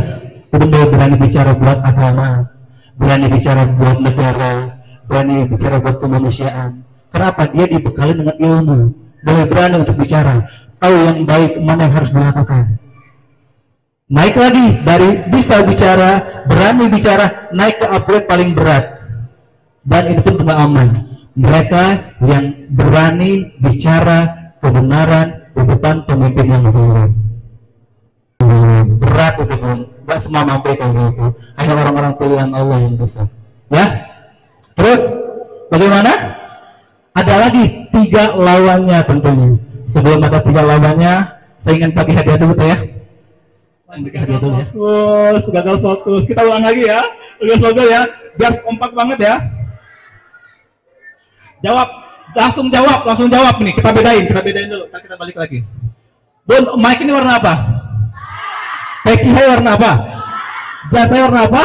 Udah berani bicara buat agama, berani bicara buat negara, berani bicara buat kemanusiaan. Kenapa? Dia dibekali dengan ilmu. Boleh berani untuk bicara. Tahu yang baik, mana yang harus dilakukan. Naik lagi dari bisa bicara, berani bicara, naik ke upgrade paling berat. Dan itu pun tidak aman. Mereka yang berani bicara kebenaran di depan pemimpin yang zalim. Berat itu pun, nggak semua mampu kayak gitu. Hanya orang-orang pilihan Allah yang bisa. Ya. Terus bagaimana? Ada lagi 3 lawannya tentunya. Sebelum ada 3 lawannya, saya ingin bagi hadiah dulu ya. Gagal fokus. Kita ulang lagi ya. Gagal ya. Biar kompak banget ya. Jawab, langsung jawab nih. Kita bedain dulu. Ntar kita balik lagi. Bun, mic ini warna apa? Peki saya warna apa? Jas saya warna apa?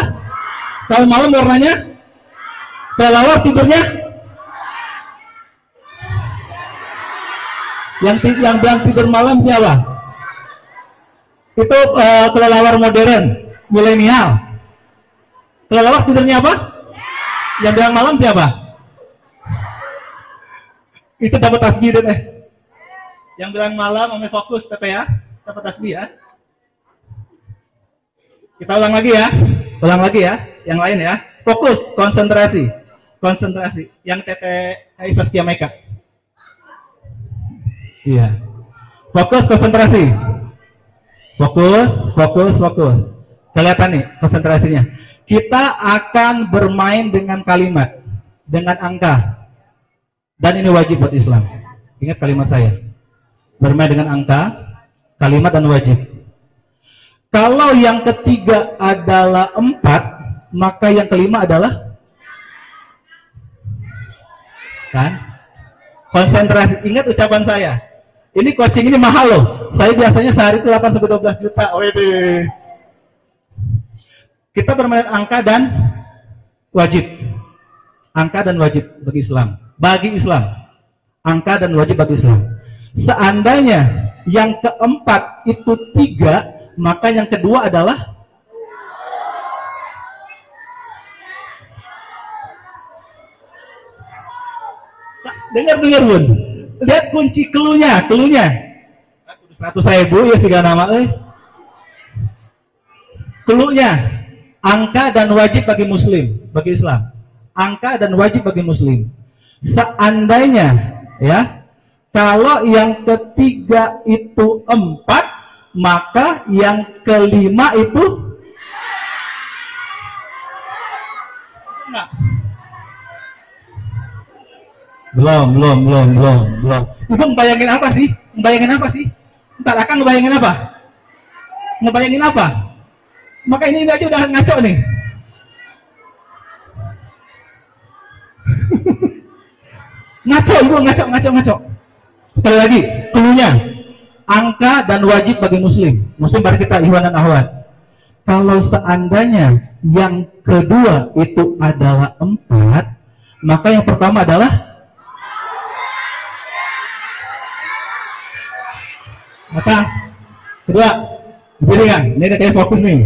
Kalau malam warnanya? Kelelawar tidurnya? Yang bilang tidur malam siapa? Itu kelelawar modern, milenial. Kelelawar tidurnya apa? Yang bilang malam siapa? Itu dapat tasbih deh. Yang bilang malam ame fokus teteh ya, dapat tasbih ya. Kita ulang lagi ya, yang lain ya. Fokus, konsentrasi. Yang teteh Aisyah Setia Meka. Iya. Fokus, konsentrasi. Fokus. Kelihatan nih konsentrasinya. Kita akan bermain dengan kalimat, dengan angka. Dan ini wajib buat Islam. Ingat kalimat saya. Bermain dengan angka, kalimat dan wajib. Kalau yang ketiga adalah 4, maka yang kelima adalah kan? Konsentrasi. Ingat ucapan saya. Ini coaching ini mahal loh. Saya biasanya sehari itu 8-12 juta. Wede. Kita bermain angka dan wajib. angka dan wajib bagi Islam. Bagi Islam, angka dan wajib bagi Islam. Seandainya yang keempat itu 3, maka yang kedua adalah dengar Bun. Lihat kunci cluenya. 100.000 ya siga nama Cluenya angka dan wajib bagi muslim, bagi Islam. Angka dan wajib bagi muslim. Seandainya ya, kalau yang ketiga itu 4, maka yang kelima itu enggak. Belum. Ibu ngebayangin apa sih? Ntar akan ngebayangin apa? Maka ini aja udah ngaco nih. ngaco. Sekali lagi, cluenya angka dan wajib bagi muslim. Muslim baru kita ikhwan dan akhwat. Kalau seandainya yang kedua itu adalah 4, maka yang pertama adalah apa? Kedua, kan? Ini udah kayak fokus nih.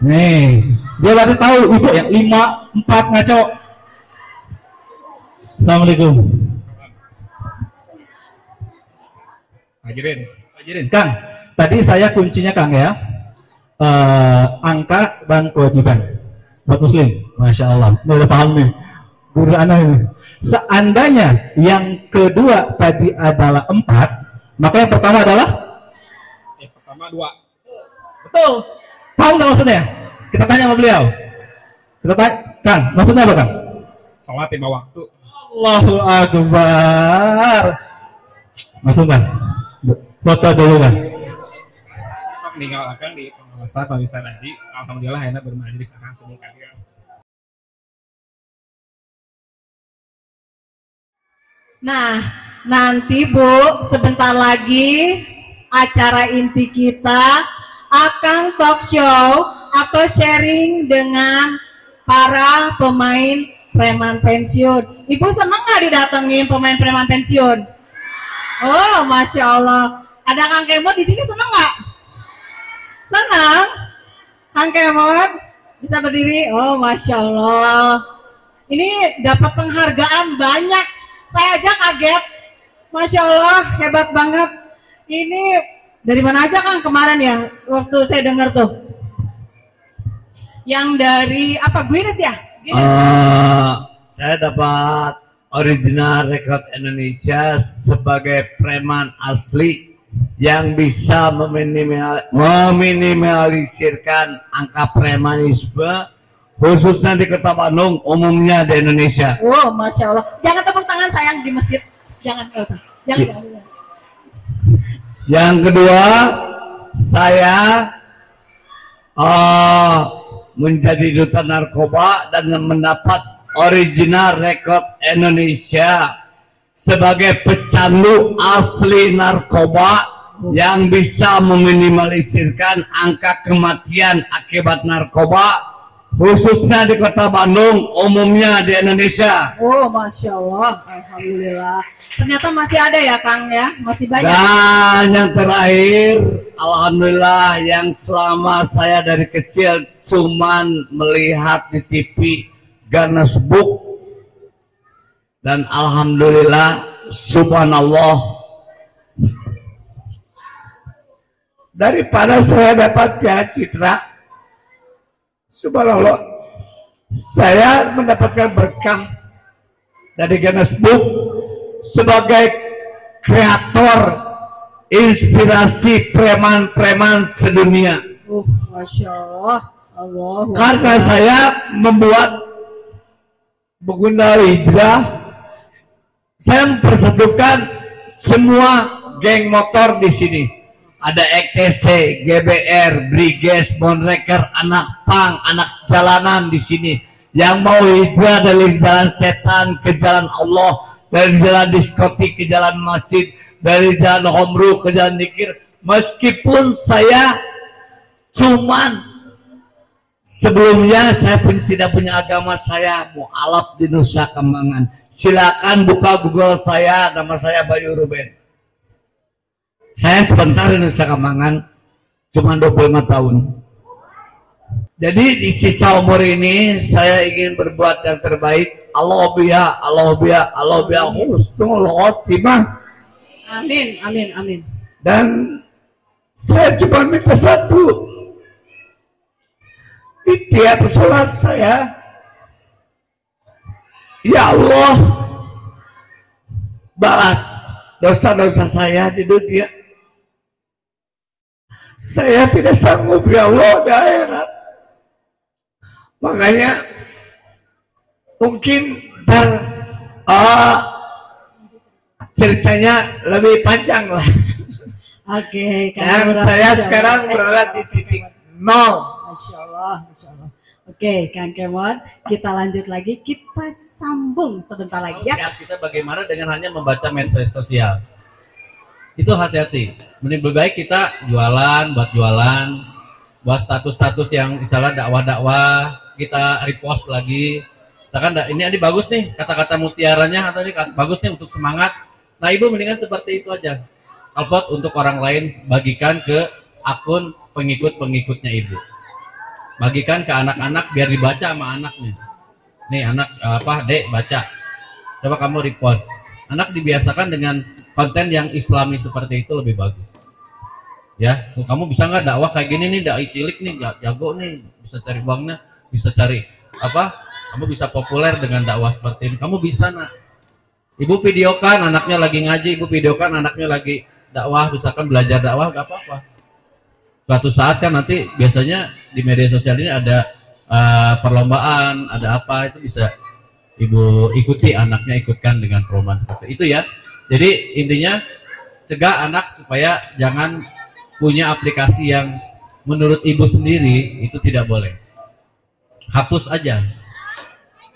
Nih, dia baru tahu ibu ya 5, 4 ngaco. Assalamualaikum. Hajirin, Kang. Tadi saya kuncinya Kang ya. Angka dan kewajiban buat muslim. Masya Allah. Ini udah paham nih. Guru anak ini. Seandainya yang kedua tadi adalah 4, maka yang pertama adalah?
Yang pertama 2.
Betul. Tahu nggak maksudnya? Kita tanya sama beliau. Kita tanya, Kang, maksudnya apa Kang?
Sholat 5 waktu.
Allahu Akbar. Masuk Kang. Foto dulu Kang.
Sok ninggalkan di pengawasan pemeriksaan tadi. Alhamdulillah enak bermajelis akan semua kalian.
Nah, nanti Bu, sebentar lagi acara inti kita akan talk show atau sharing dengan para pemain preman pensiun. Ibu senang nggak didatengin pemain preman pensiun? Oh, Masya Allah. Ada Kang Kemot di sini, senang nggak? Senang? Kang Kemot bisa berdiri? Oh, Masya Allah. Ini dapat penghargaan banyak. Saya aja kaget. Masya Allah, hebat banget. Ini dari mana aja Kang kemarin ya, waktu saya dengar tuh? Yang dari apa, Guinness ya?
Saya dapat original record Indonesia sebagai preman asli yang bisa meminimalisirkan angka premanisme khususnya di Kota Bandung, umumnya di Indonesia.
Oh, Masya Allah. Jangan tepuk tangan sayang di masjid. Jangan, nggak usah. Jangan.
Yang kedua, saya menjadi duta narkoba dan mendapat original record Indonesia sebagai pecandu asli narkoba yang bisa meminimalisirkan angka kematian akibat narkoba khususnya di Kota Bandung, umumnya di Indonesia.
Oh, Masya Allah. Alhamdulillah. Ternyata masih ada ya Kang ya, masih banyak.
Dan yang terakhir, alhamdulillah, yang selama saya dari kecil cuman melihat di TV Guinness Book, dan alhamdulillah, subhanallah, daripada saya dapat Piala Citra, subhanallah, saya mendapatkan berkah dari Guinness Book sebagai kreator inspirasi preman-preman sedunia.
Masya Allah.
Karena saya membuat Begunda Hijrah, saya mempersatukan semua geng motor di sini. Ada ETC, GBR, Briges, Monreker, anak pang, anak jalanan di sini yang mau hijrah dari jalan setan ke jalan Allah, dari jalan diskotik ke jalan masjid, dari jalan homru ke jalan zikir. Meskipun saya cuman Sebelumnya saya tidak punya agama, saya mualaf di Nusa Kambangan. Silakan buka Google saya, nama saya Bayu Ruben. Saya sebentar di Nusa Kambangan, cuma 25 tahun. Jadi di sisa umur ini saya ingin berbuat yang terbaik. Allah biya husnul khotimah.
Amin, amin, amin.
Dan saya cuma minta satu. Di tiap sholat saya, ya Allah, balas dosa-dosa saya di dunia. Saya tidak sanggup, ya Allah, di akhirat. Makanya mungkin ceritanya lebih panjang lah.
Oke,
Dan saya sekarang berada di titik nol.
Masya Allah, Masya Allah. Oke, Kang Kemon, kita lanjut lagi, kita sambung sebentar lagi ya.
Kita bagaimana dengan hanya membaca media sosial? Itu hati-hati. Lebih baik kita jualan, buat status-status yang misalnya dakwah-dakwah, kita repost lagi. Misalkan ini bagus nih kata-kata mutiaranya, atau ini bagus nih untuk semangat. Nah, ibu mendingan seperti itu aja. Upload untuk orang lain, bagikan ke akun pengikut-pengikutnya ibu. Bagikan ke anak-anak biar dibaca sama anaknya. Nih anak Dek baca. Coba kamu repost. Anak dibiasakan dengan konten yang islami seperti itu lebih bagus. Ya, kamu bisa nggak dakwah kayak gini nih, dai cilik nih, jago nih, bisa cari uangnya, bisa cari kamu bisa populer dengan dakwah seperti ini. Kamu bisa nak. Ibu videokan anaknya lagi ngaji, ibu videokan anaknya lagi dakwah, misalkan belajar dakwah, nggak apa-apa. Suatu saat kan nanti biasanya di media sosial ini ada perlombaan, ada apa, itu bisa ibu ikuti, anaknya ikutkan dengan perlombaan seperti itu ya. Jadi intinya cegah anak supaya jangan punya aplikasi yang menurut ibu sendiri itu tidak boleh. Hapus aja.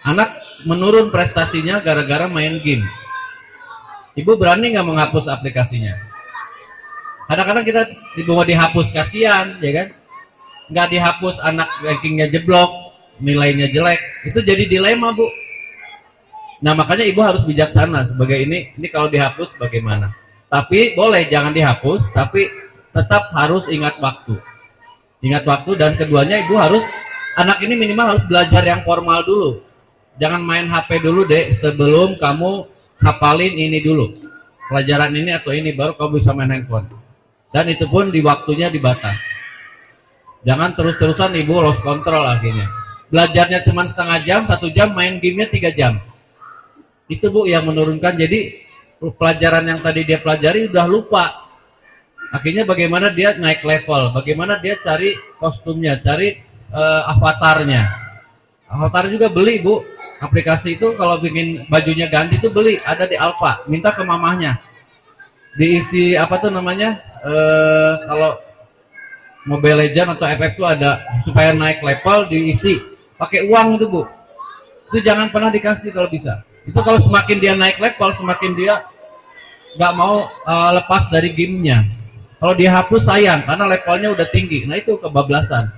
Anak menurun prestasinya gara-gara main game. Ibu berani nggak menghapus aplikasinya? Kadang-kadang kita mau dihapus, kasihan, ya kan? Nggak dihapus, anak rankingnya jeblok, nilainya jelek, itu jadi dilema, Bu. Nah, makanya ibu harus bijaksana sebagai ini kalau dihapus bagaimana? Tapi boleh jangan dihapus, tapi tetap harus ingat waktu. Ingat waktu, dan keduanya ibu harus, anak ini minimal harus belajar yang formal dulu. Jangan main HP dulu, Dek, sebelum kamu hafalin ini dulu. Pelajaran ini atau ini, baru kamu bisa main handphone. Dan itu pun di waktunya dibatas. Jangan terus-terusan ibu lost control akhirnya. Belajarnya cuma setengah jam, 1 jam, main gamenya 3 jam. Itu Bu yang menurunkan. Jadi pelajaran yang tadi dia pelajari udah lupa. Akhirnya bagaimana dia naik level, bagaimana dia cari kostumnya, cari avatarnya. Avatar juga beli, Bu. Aplikasi itu kalau bikin bajunya ganti itu beli, ada di Alfa. Minta ke mamahnya. Diisi apa tuh namanya? Kalau Mobile Legends atau FF itu ada supaya naik level, diisi pakai uang itu, Bu. Itu jangan pernah dikasih kalau bisa. Itu kalau semakin dia naik level, semakin dia nggak mau lepas dari gamenya. Kalau dia hapus sayang, karena levelnya udah tinggi. Nah, itu kebablasan.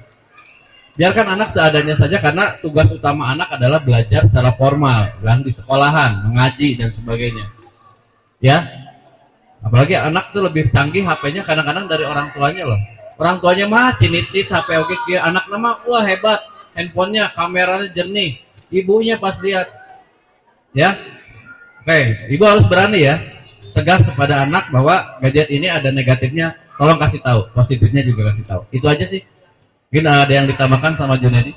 Biarkan anak seadanya saja, karena tugas utama anak adalah belajar secara formal, dan di sekolahan, mengaji dan sebagainya. Ya, apalagi anak tuh lebih canggih HP-nya kadang-kadang dari orang tuanya loh. Orang tuanya mah cinitit HP oke, anak nama wah hebat, handphonenya, kameranya jernih. Ibunya pas lihat, ya, oke, ibu harus berani ya, tegas kepada anak bahwa gadget ini ada negatifnya, tolong kasih tahu, positifnya juga kasih tahu. Itu aja sih. Mungkin ada yang ditambahkan sama Junedi?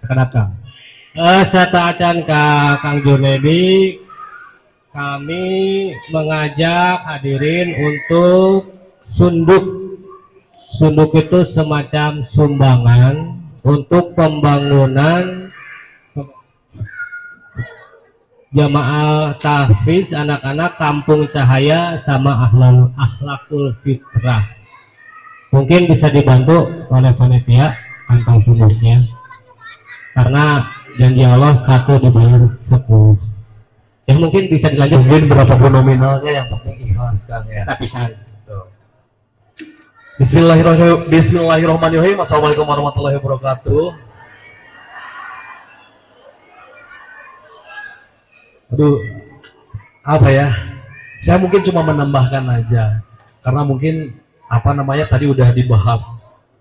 Sekedap Kang. Serta acan Kang Junedi, kami mengajak hadirin untuk sunduk. Sunduk itu semacam sumbangan untuk pembangunan jamaah tahfiz anak-anak Kampung Cahaya sama Akhlakul Fitrah. Mungkin bisa dibantu oleh panitia kantong sunduknya, karena janji Allah 1 dibayar 10. Ya mungkin bisa dilanjut, mungkin berapa pun nominalnya, yang penting ikhlas kan ya. Tapi
Bismillahirrahmanirrahim. Assalamualaikum warahmatullahi wabarakatuh. Aduh, apa ya? Saya mungkin cuma menambahkan aja, karena mungkin tadi udah dibahas,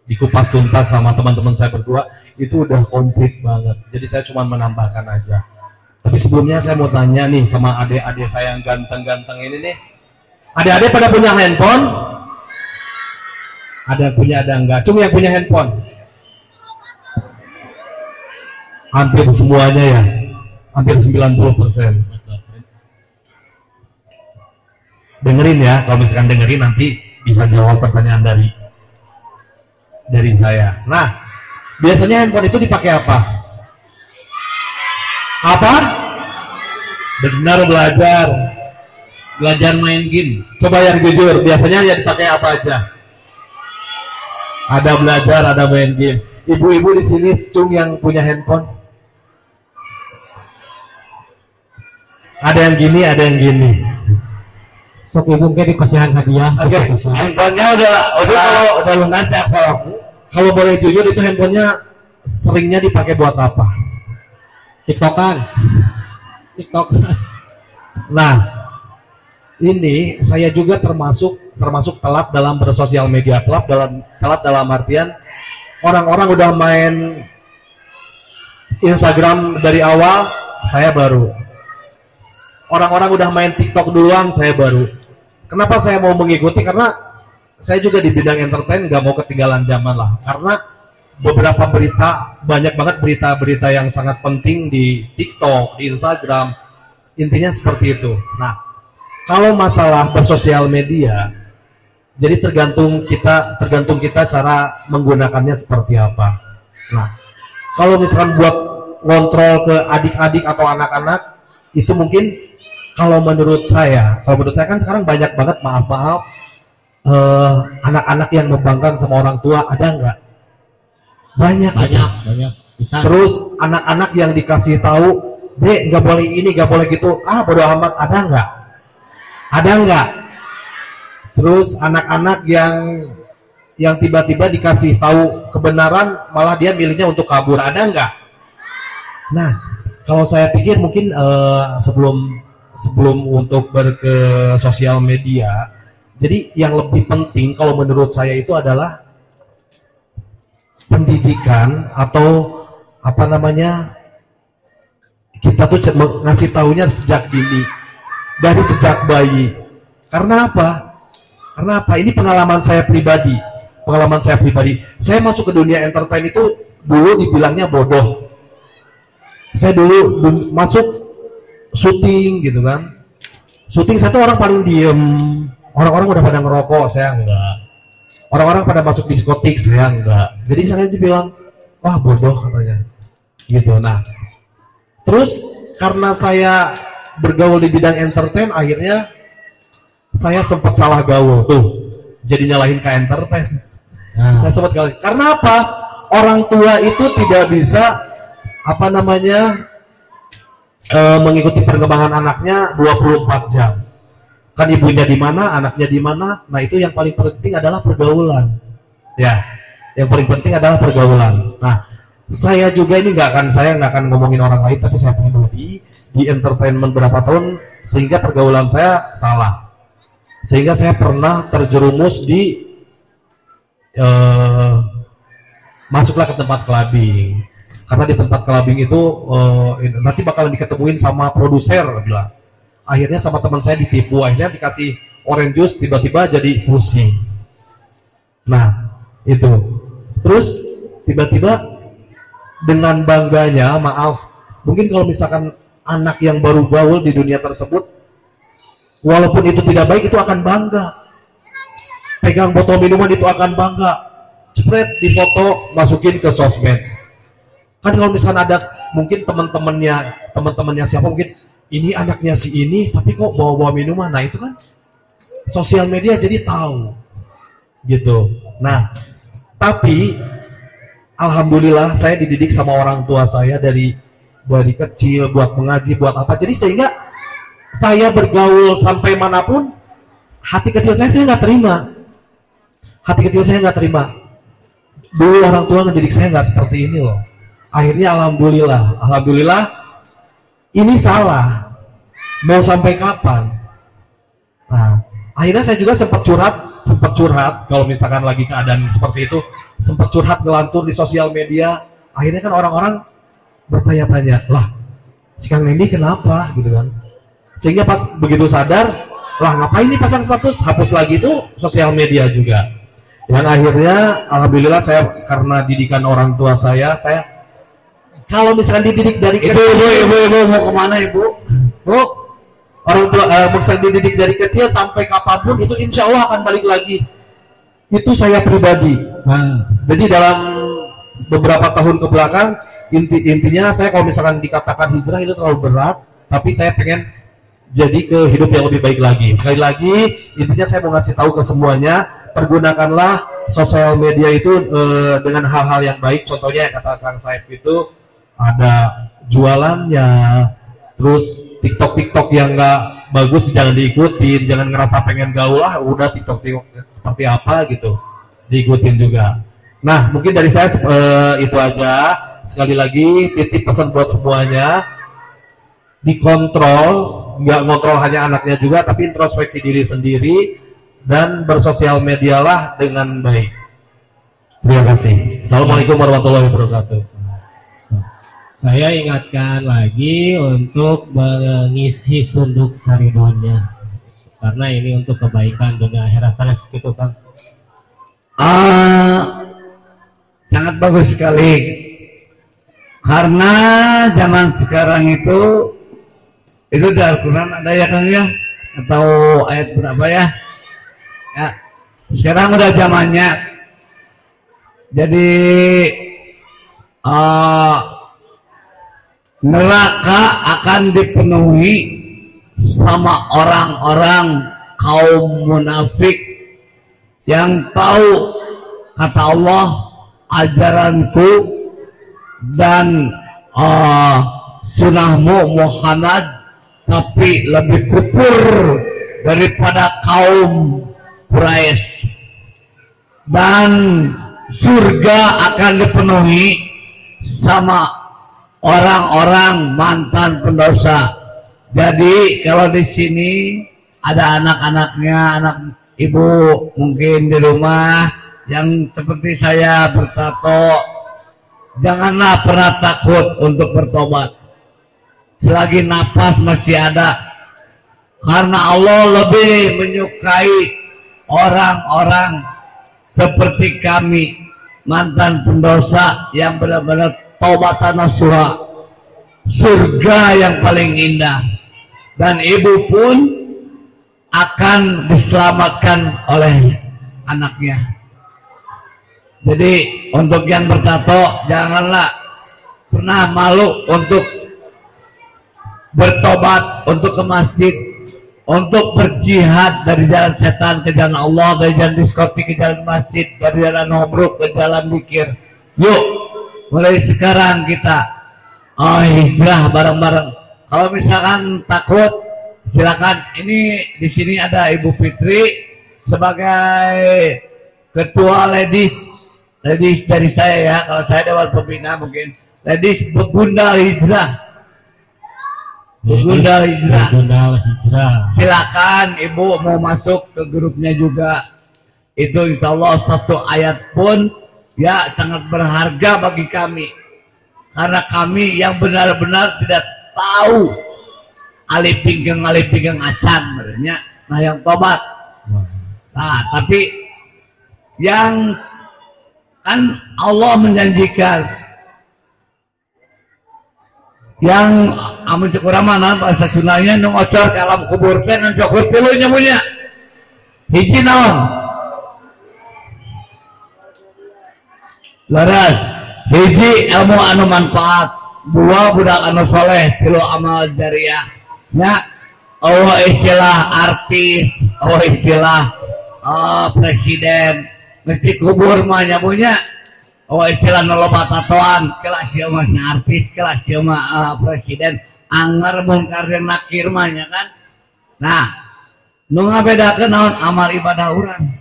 dikupas tuntas sama teman-teman saya berdua, itu udah komplit banget. Jadi saya cuma menambahkan aja. Tapi sebelumnya saya mau tanya nih sama adik-adik saya yang ganteng-ganteng ini nih. Adik-adik pada punya handphone? Ada yang punya, ada enggak? Cuma yang punya handphone? Hampir semuanya ya? Hampir 90%. Dengerin ya, kalau misalkan dengerin nanti bisa jawab pertanyaan dari saya. Nah, biasanya handphone itu dipakai apa? Apa? Benar, belajar main game. Coba yang jujur, biasanya yang dipakai apa aja? Ada belajar, ada main game. Ibu-ibu di sini cung yang punya handphone. Ada yang gini, ada yang gini.
Sok ibu ke dikasihan hadiah.
Oke, handphonenya udah lunas ya. Kalau boleh jujur, itu handphonenya seringnya dipakai buat apa? TikTok. Nah, ini saya juga termasuk telat dalam bersosial media. Telat dalam artian orang-orang udah main Instagram dari awal, saya baru. Orang-orang udah main TikTok duluan, saya baru. Kenapa saya mau mengikuti? Karena saya juga di bidang entertain, nggak mau ketinggalan zaman lah. Karena beberapa banyak banget berita-berita yang sangat penting di TikTok, di Instagram, intinya seperti itu. Nah, kalau masalah bersosial media, jadi tergantung kita cara menggunakannya seperti apa. Nah, kalau misalkan buat ngontrol ke adik-adik atau anak-anak, itu mungkin kalau menurut saya kan sekarang banyak banget anak-anak yang membangkang sama orang tua, ada nggak? Banyak. Bisa. Terus anak-anak yang dikasih tahu, Dek, nggak boleh ini, nggak boleh gitu, bodo amat, ada nggak? Terus anak-anak yang tiba-tiba dikasih tahu kebenaran, malah dia milihnya untuk kabur, ada nggak? Nah, kalau saya pikir mungkin sebelum untuk ke sosial media, jadi yang lebih penting kalau menurut saya itu adalah pendidikan atau kita tuh ngasih taunya sejak dini, dari sejak bayi. Karena apa? Ini pengalaman saya pribadi. Saya masuk ke dunia entertain itu dulu dibilangnya bodoh. Saya dulu masuk syuting gitu kan. Syuting saya tuh orang paling diem. Orang-orang udah pada ngerokok, saya enggak. Orang-orang pada masuk diskotik, saya enggak. Jadi saya dibilang, wah bodoh katanya. Gitu. Nah, terus karena saya bergaul di bidang entertain, akhirnya saya sempat salah gaul tuh. Jadi nyalahin ke entertain. Saya sempat gaul. Karena apa? Orang tua itu tidak bisa mengikuti perkembangan anaknya 24 jam. Kan ibunya di mana, anaknya di mana. Nah, itu yang paling penting adalah pergaulan. Ya, yang paling penting adalah pergaulan. Nah, saya juga ini saya nggak akan ngomongin orang lain, tapi saya pribadi di entertainment berapa tahun, sehingga pergaulan saya salah. Sehingga saya pernah terjerumus di masuklah ke tempat clubbing. Karena di tempat clubbing itu nanti bakalan diketemuin sama produser, bilang. Akhirnya sama teman saya ditipu, akhirnya dikasih orange juice, tiba-tiba jadi pusing. Nah, itu. Terus tiba-tiba dengan bangganya, mungkin kalau misalkan anak yang baru gaul di dunia tersebut, walaupun itu tidak baik, itu akan bangga. Pegang botol minuman itu akan bangga. Jepret, difoto, masukin ke sosmed. Kan kalau misalkan ada mungkin teman-temannya siapa, mungkin ini anaknya si ini, tapi kok bawa-bawa minuman. Nah, itu kan sosial media jadi tahu gitu. Nah, tapi alhamdulillah saya dididik sama orang tua saya dari kecil buat mengaji, buat apa. Jadi sehingga saya bergaul sampai manapun, hati kecil saya nggak terima. hati kecil saya nggak terima. Dulu orang tua ngedidik saya nggak seperti ini loh. Akhirnya alhamdulillah ini salah. Mau sampai kapan? Nah, akhirnya saya juga sempat curhat kalau misalkan lagi keadaan seperti itu, sempat curhat ngelantur di sosial media. Akhirnya kan orang-orang bertanya-tanya, lah si Kang Nendi kenapa gitu kan? Sehingga pas begitu sadar, lah ngapain nih pasang status, hapus lagi itu sosial media juga. Yang akhirnya alhamdulillah saya karena didikan orang tua saya kalau misalkan dididik dari kecil, ibu mau kemana ibu? Bu, orang tua misalkan dididik dari kecil sampai kapanpun itu insya Allah akan balik lagi. Itu saya pribadi. Jadi dalam beberapa tahun ke belakang intinya saya kalau misalkan dikatakan hijrah itu terlalu berat, tapi saya pengen jadi ke hidup yang lebih baik lagi. Sekali lagi intinya saya mau ngasih tahu ke semuanya, pergunakanlah sosial media itu dengan hal-hal yang baik. Contohnya yang kata Kang Saif itu ada jualannya, terus TikTok yang nggak bagus jangan diikutin, jangan ngerasa pengen gaul udah TikTok seperti apa gitu diikutin juga. Nah mungkin dari saya itu aja. Sekali lagi titip pesan buat semuanya, dikontrol, nggak ngontrol hanya anaknya juga, tapi introspeksi diri sendiri dan bersosial medialah dengan baik. Terima kasih. Assalamualaikum warahmatullahi wabarakatuh.
Saya ingatkan lagi untuk mengisi sunduk saridonya, karena ini untuk kebaikan dunia akhirat. Gitu kan?
Sangat bagus sekali. Karena zaman sekarang itu di Al-Quran ada ya kan ya, atau ayat berapa ya? Ya, sekarang udah zamannya. Jadi neraka akan dipenuhi sama orang-orang kaum munafik yang tahu kata Allah, ajaranku dan sunnahmu Muhammad, tapi lebih kufur daripada kaum Quraisy, dan surga akan dipenuhi sama orang-orang mantan pendosa. Jadi kalau di sini ada anak-anaknya, anak ibu mungkin di rumah yang seperti saya bertato, janganlah pernah takut untuk bertobat selagi nafas masih ada, karena Allah lebih menyukai orang-orang seperti kami mantan pendosa yang benar-benar taubatan nasuha, surga yang paling indah, dan ibu pun akan diselamatkan oleh anaknya. Jadi untuk yang bertato, janganlah pernah malu untuk bertobat, untuk ke masjid, untuk berjihad dari jalan setan ke jalan Allah, dari jalan diskotik ke jalan masjid, dari jalan nomruk ke jalan zikir. Yuk, mulai sekarang kita hijrah bareng-bareng. Kalau misalkan takut, silakan. Ini di sini ada Ibu Fitri sebagai ketua ladies dari saya ya. Kalau saya dewan pembina mungkin ladies Begundal Hijrah. Begundal Hijrah. Silakan Ibu mau masuk ke grupnya juga. Itu insya Allah satu ayat pun ya sangat berharga bagi kami, karena kami yang benar-benar tidak tahu alif pinggang acan sebenarnya. Nah yang tobat. Nah tapi yang kan Allah menjanjikan yang amun cukur mana bahasa Sundanya nu ngocor ke alam kubur teh ngan cukur pilu nyamunya hiji naon laras, hiji ilmu anu manfaat, dua budak anu soleh, tilu amal jariah. Ya, Allah istilah artis, Allah istilah presiden, mesti kubur mah nyamunya. Oh istilah noloba tatoan, kelas ieu mah artis, kelas ieu mah presiden, anger mungkar jeung nakir mah nya kan. Nah, nu ngabedakeun naon amal ibadah urang.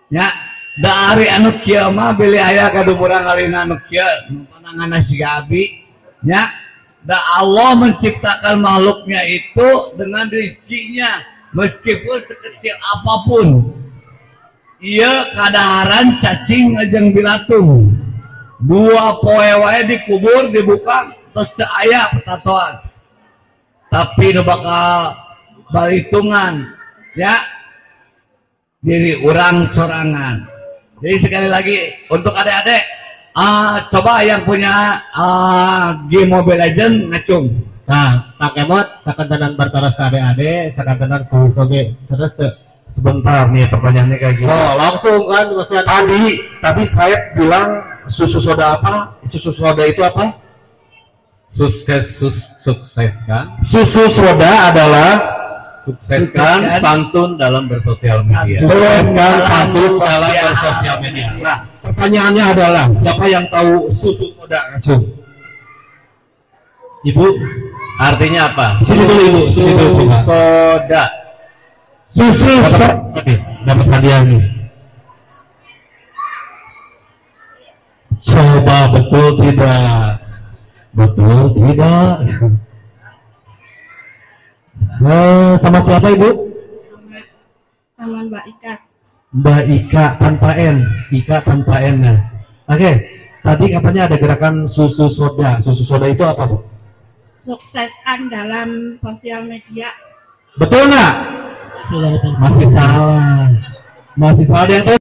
Ya, dari anu kieu mah beli aya kadumuran ngalina anu kieu pandanganna si Abi. Ya, da Allah menciptakan makhluknya itu dengan rezekinya meskipun sekecil apapun. Ieu kadaharan cacing jeung bilatung. 2 poe wae dikubur dibuka terus teu aya petatoan. Tapi nu bakal balitungan ya diri orang sorangan. Jadi sekali lagi untuk adik-adik coba yang punya game Mobile Legends ngacung.
Nah, Pak Kemot sakantenan bartaros ka adik-adik, sakantenan ku soge. Terus tuh
Sebentar nih pertanyaannya kayak gini.
oh, langsung kan maksudnya
Tadi saya bilang susu soda apa? Susu soda itu apa?
Sukseskan
Susu soda adalah
sukseskan santun dalam bersosial media.
sukseskan satu
dalam bersosial media.
Nah, pertanyaannya adalah siapa yang tahu susu soda ngacung? Ibu,
Artinya apa?
sini dulu Ibu, sini dulu coba.
Soda.
Susu soda. Oke, dapat hadiah nih. Coba betul tidak? Betul tidak? Sama siapa Ibu?
Sama Mbak Ika.
Mbak Ika tanpa N, Ika tanpa N. -nya. Oke, tadi katanya ada gerakan susu soda. Susu soda itu apa Bu?
Sukseskan dalam sosial media.
Betul nggak? Masih salah. Masih salah. Ada yang tahu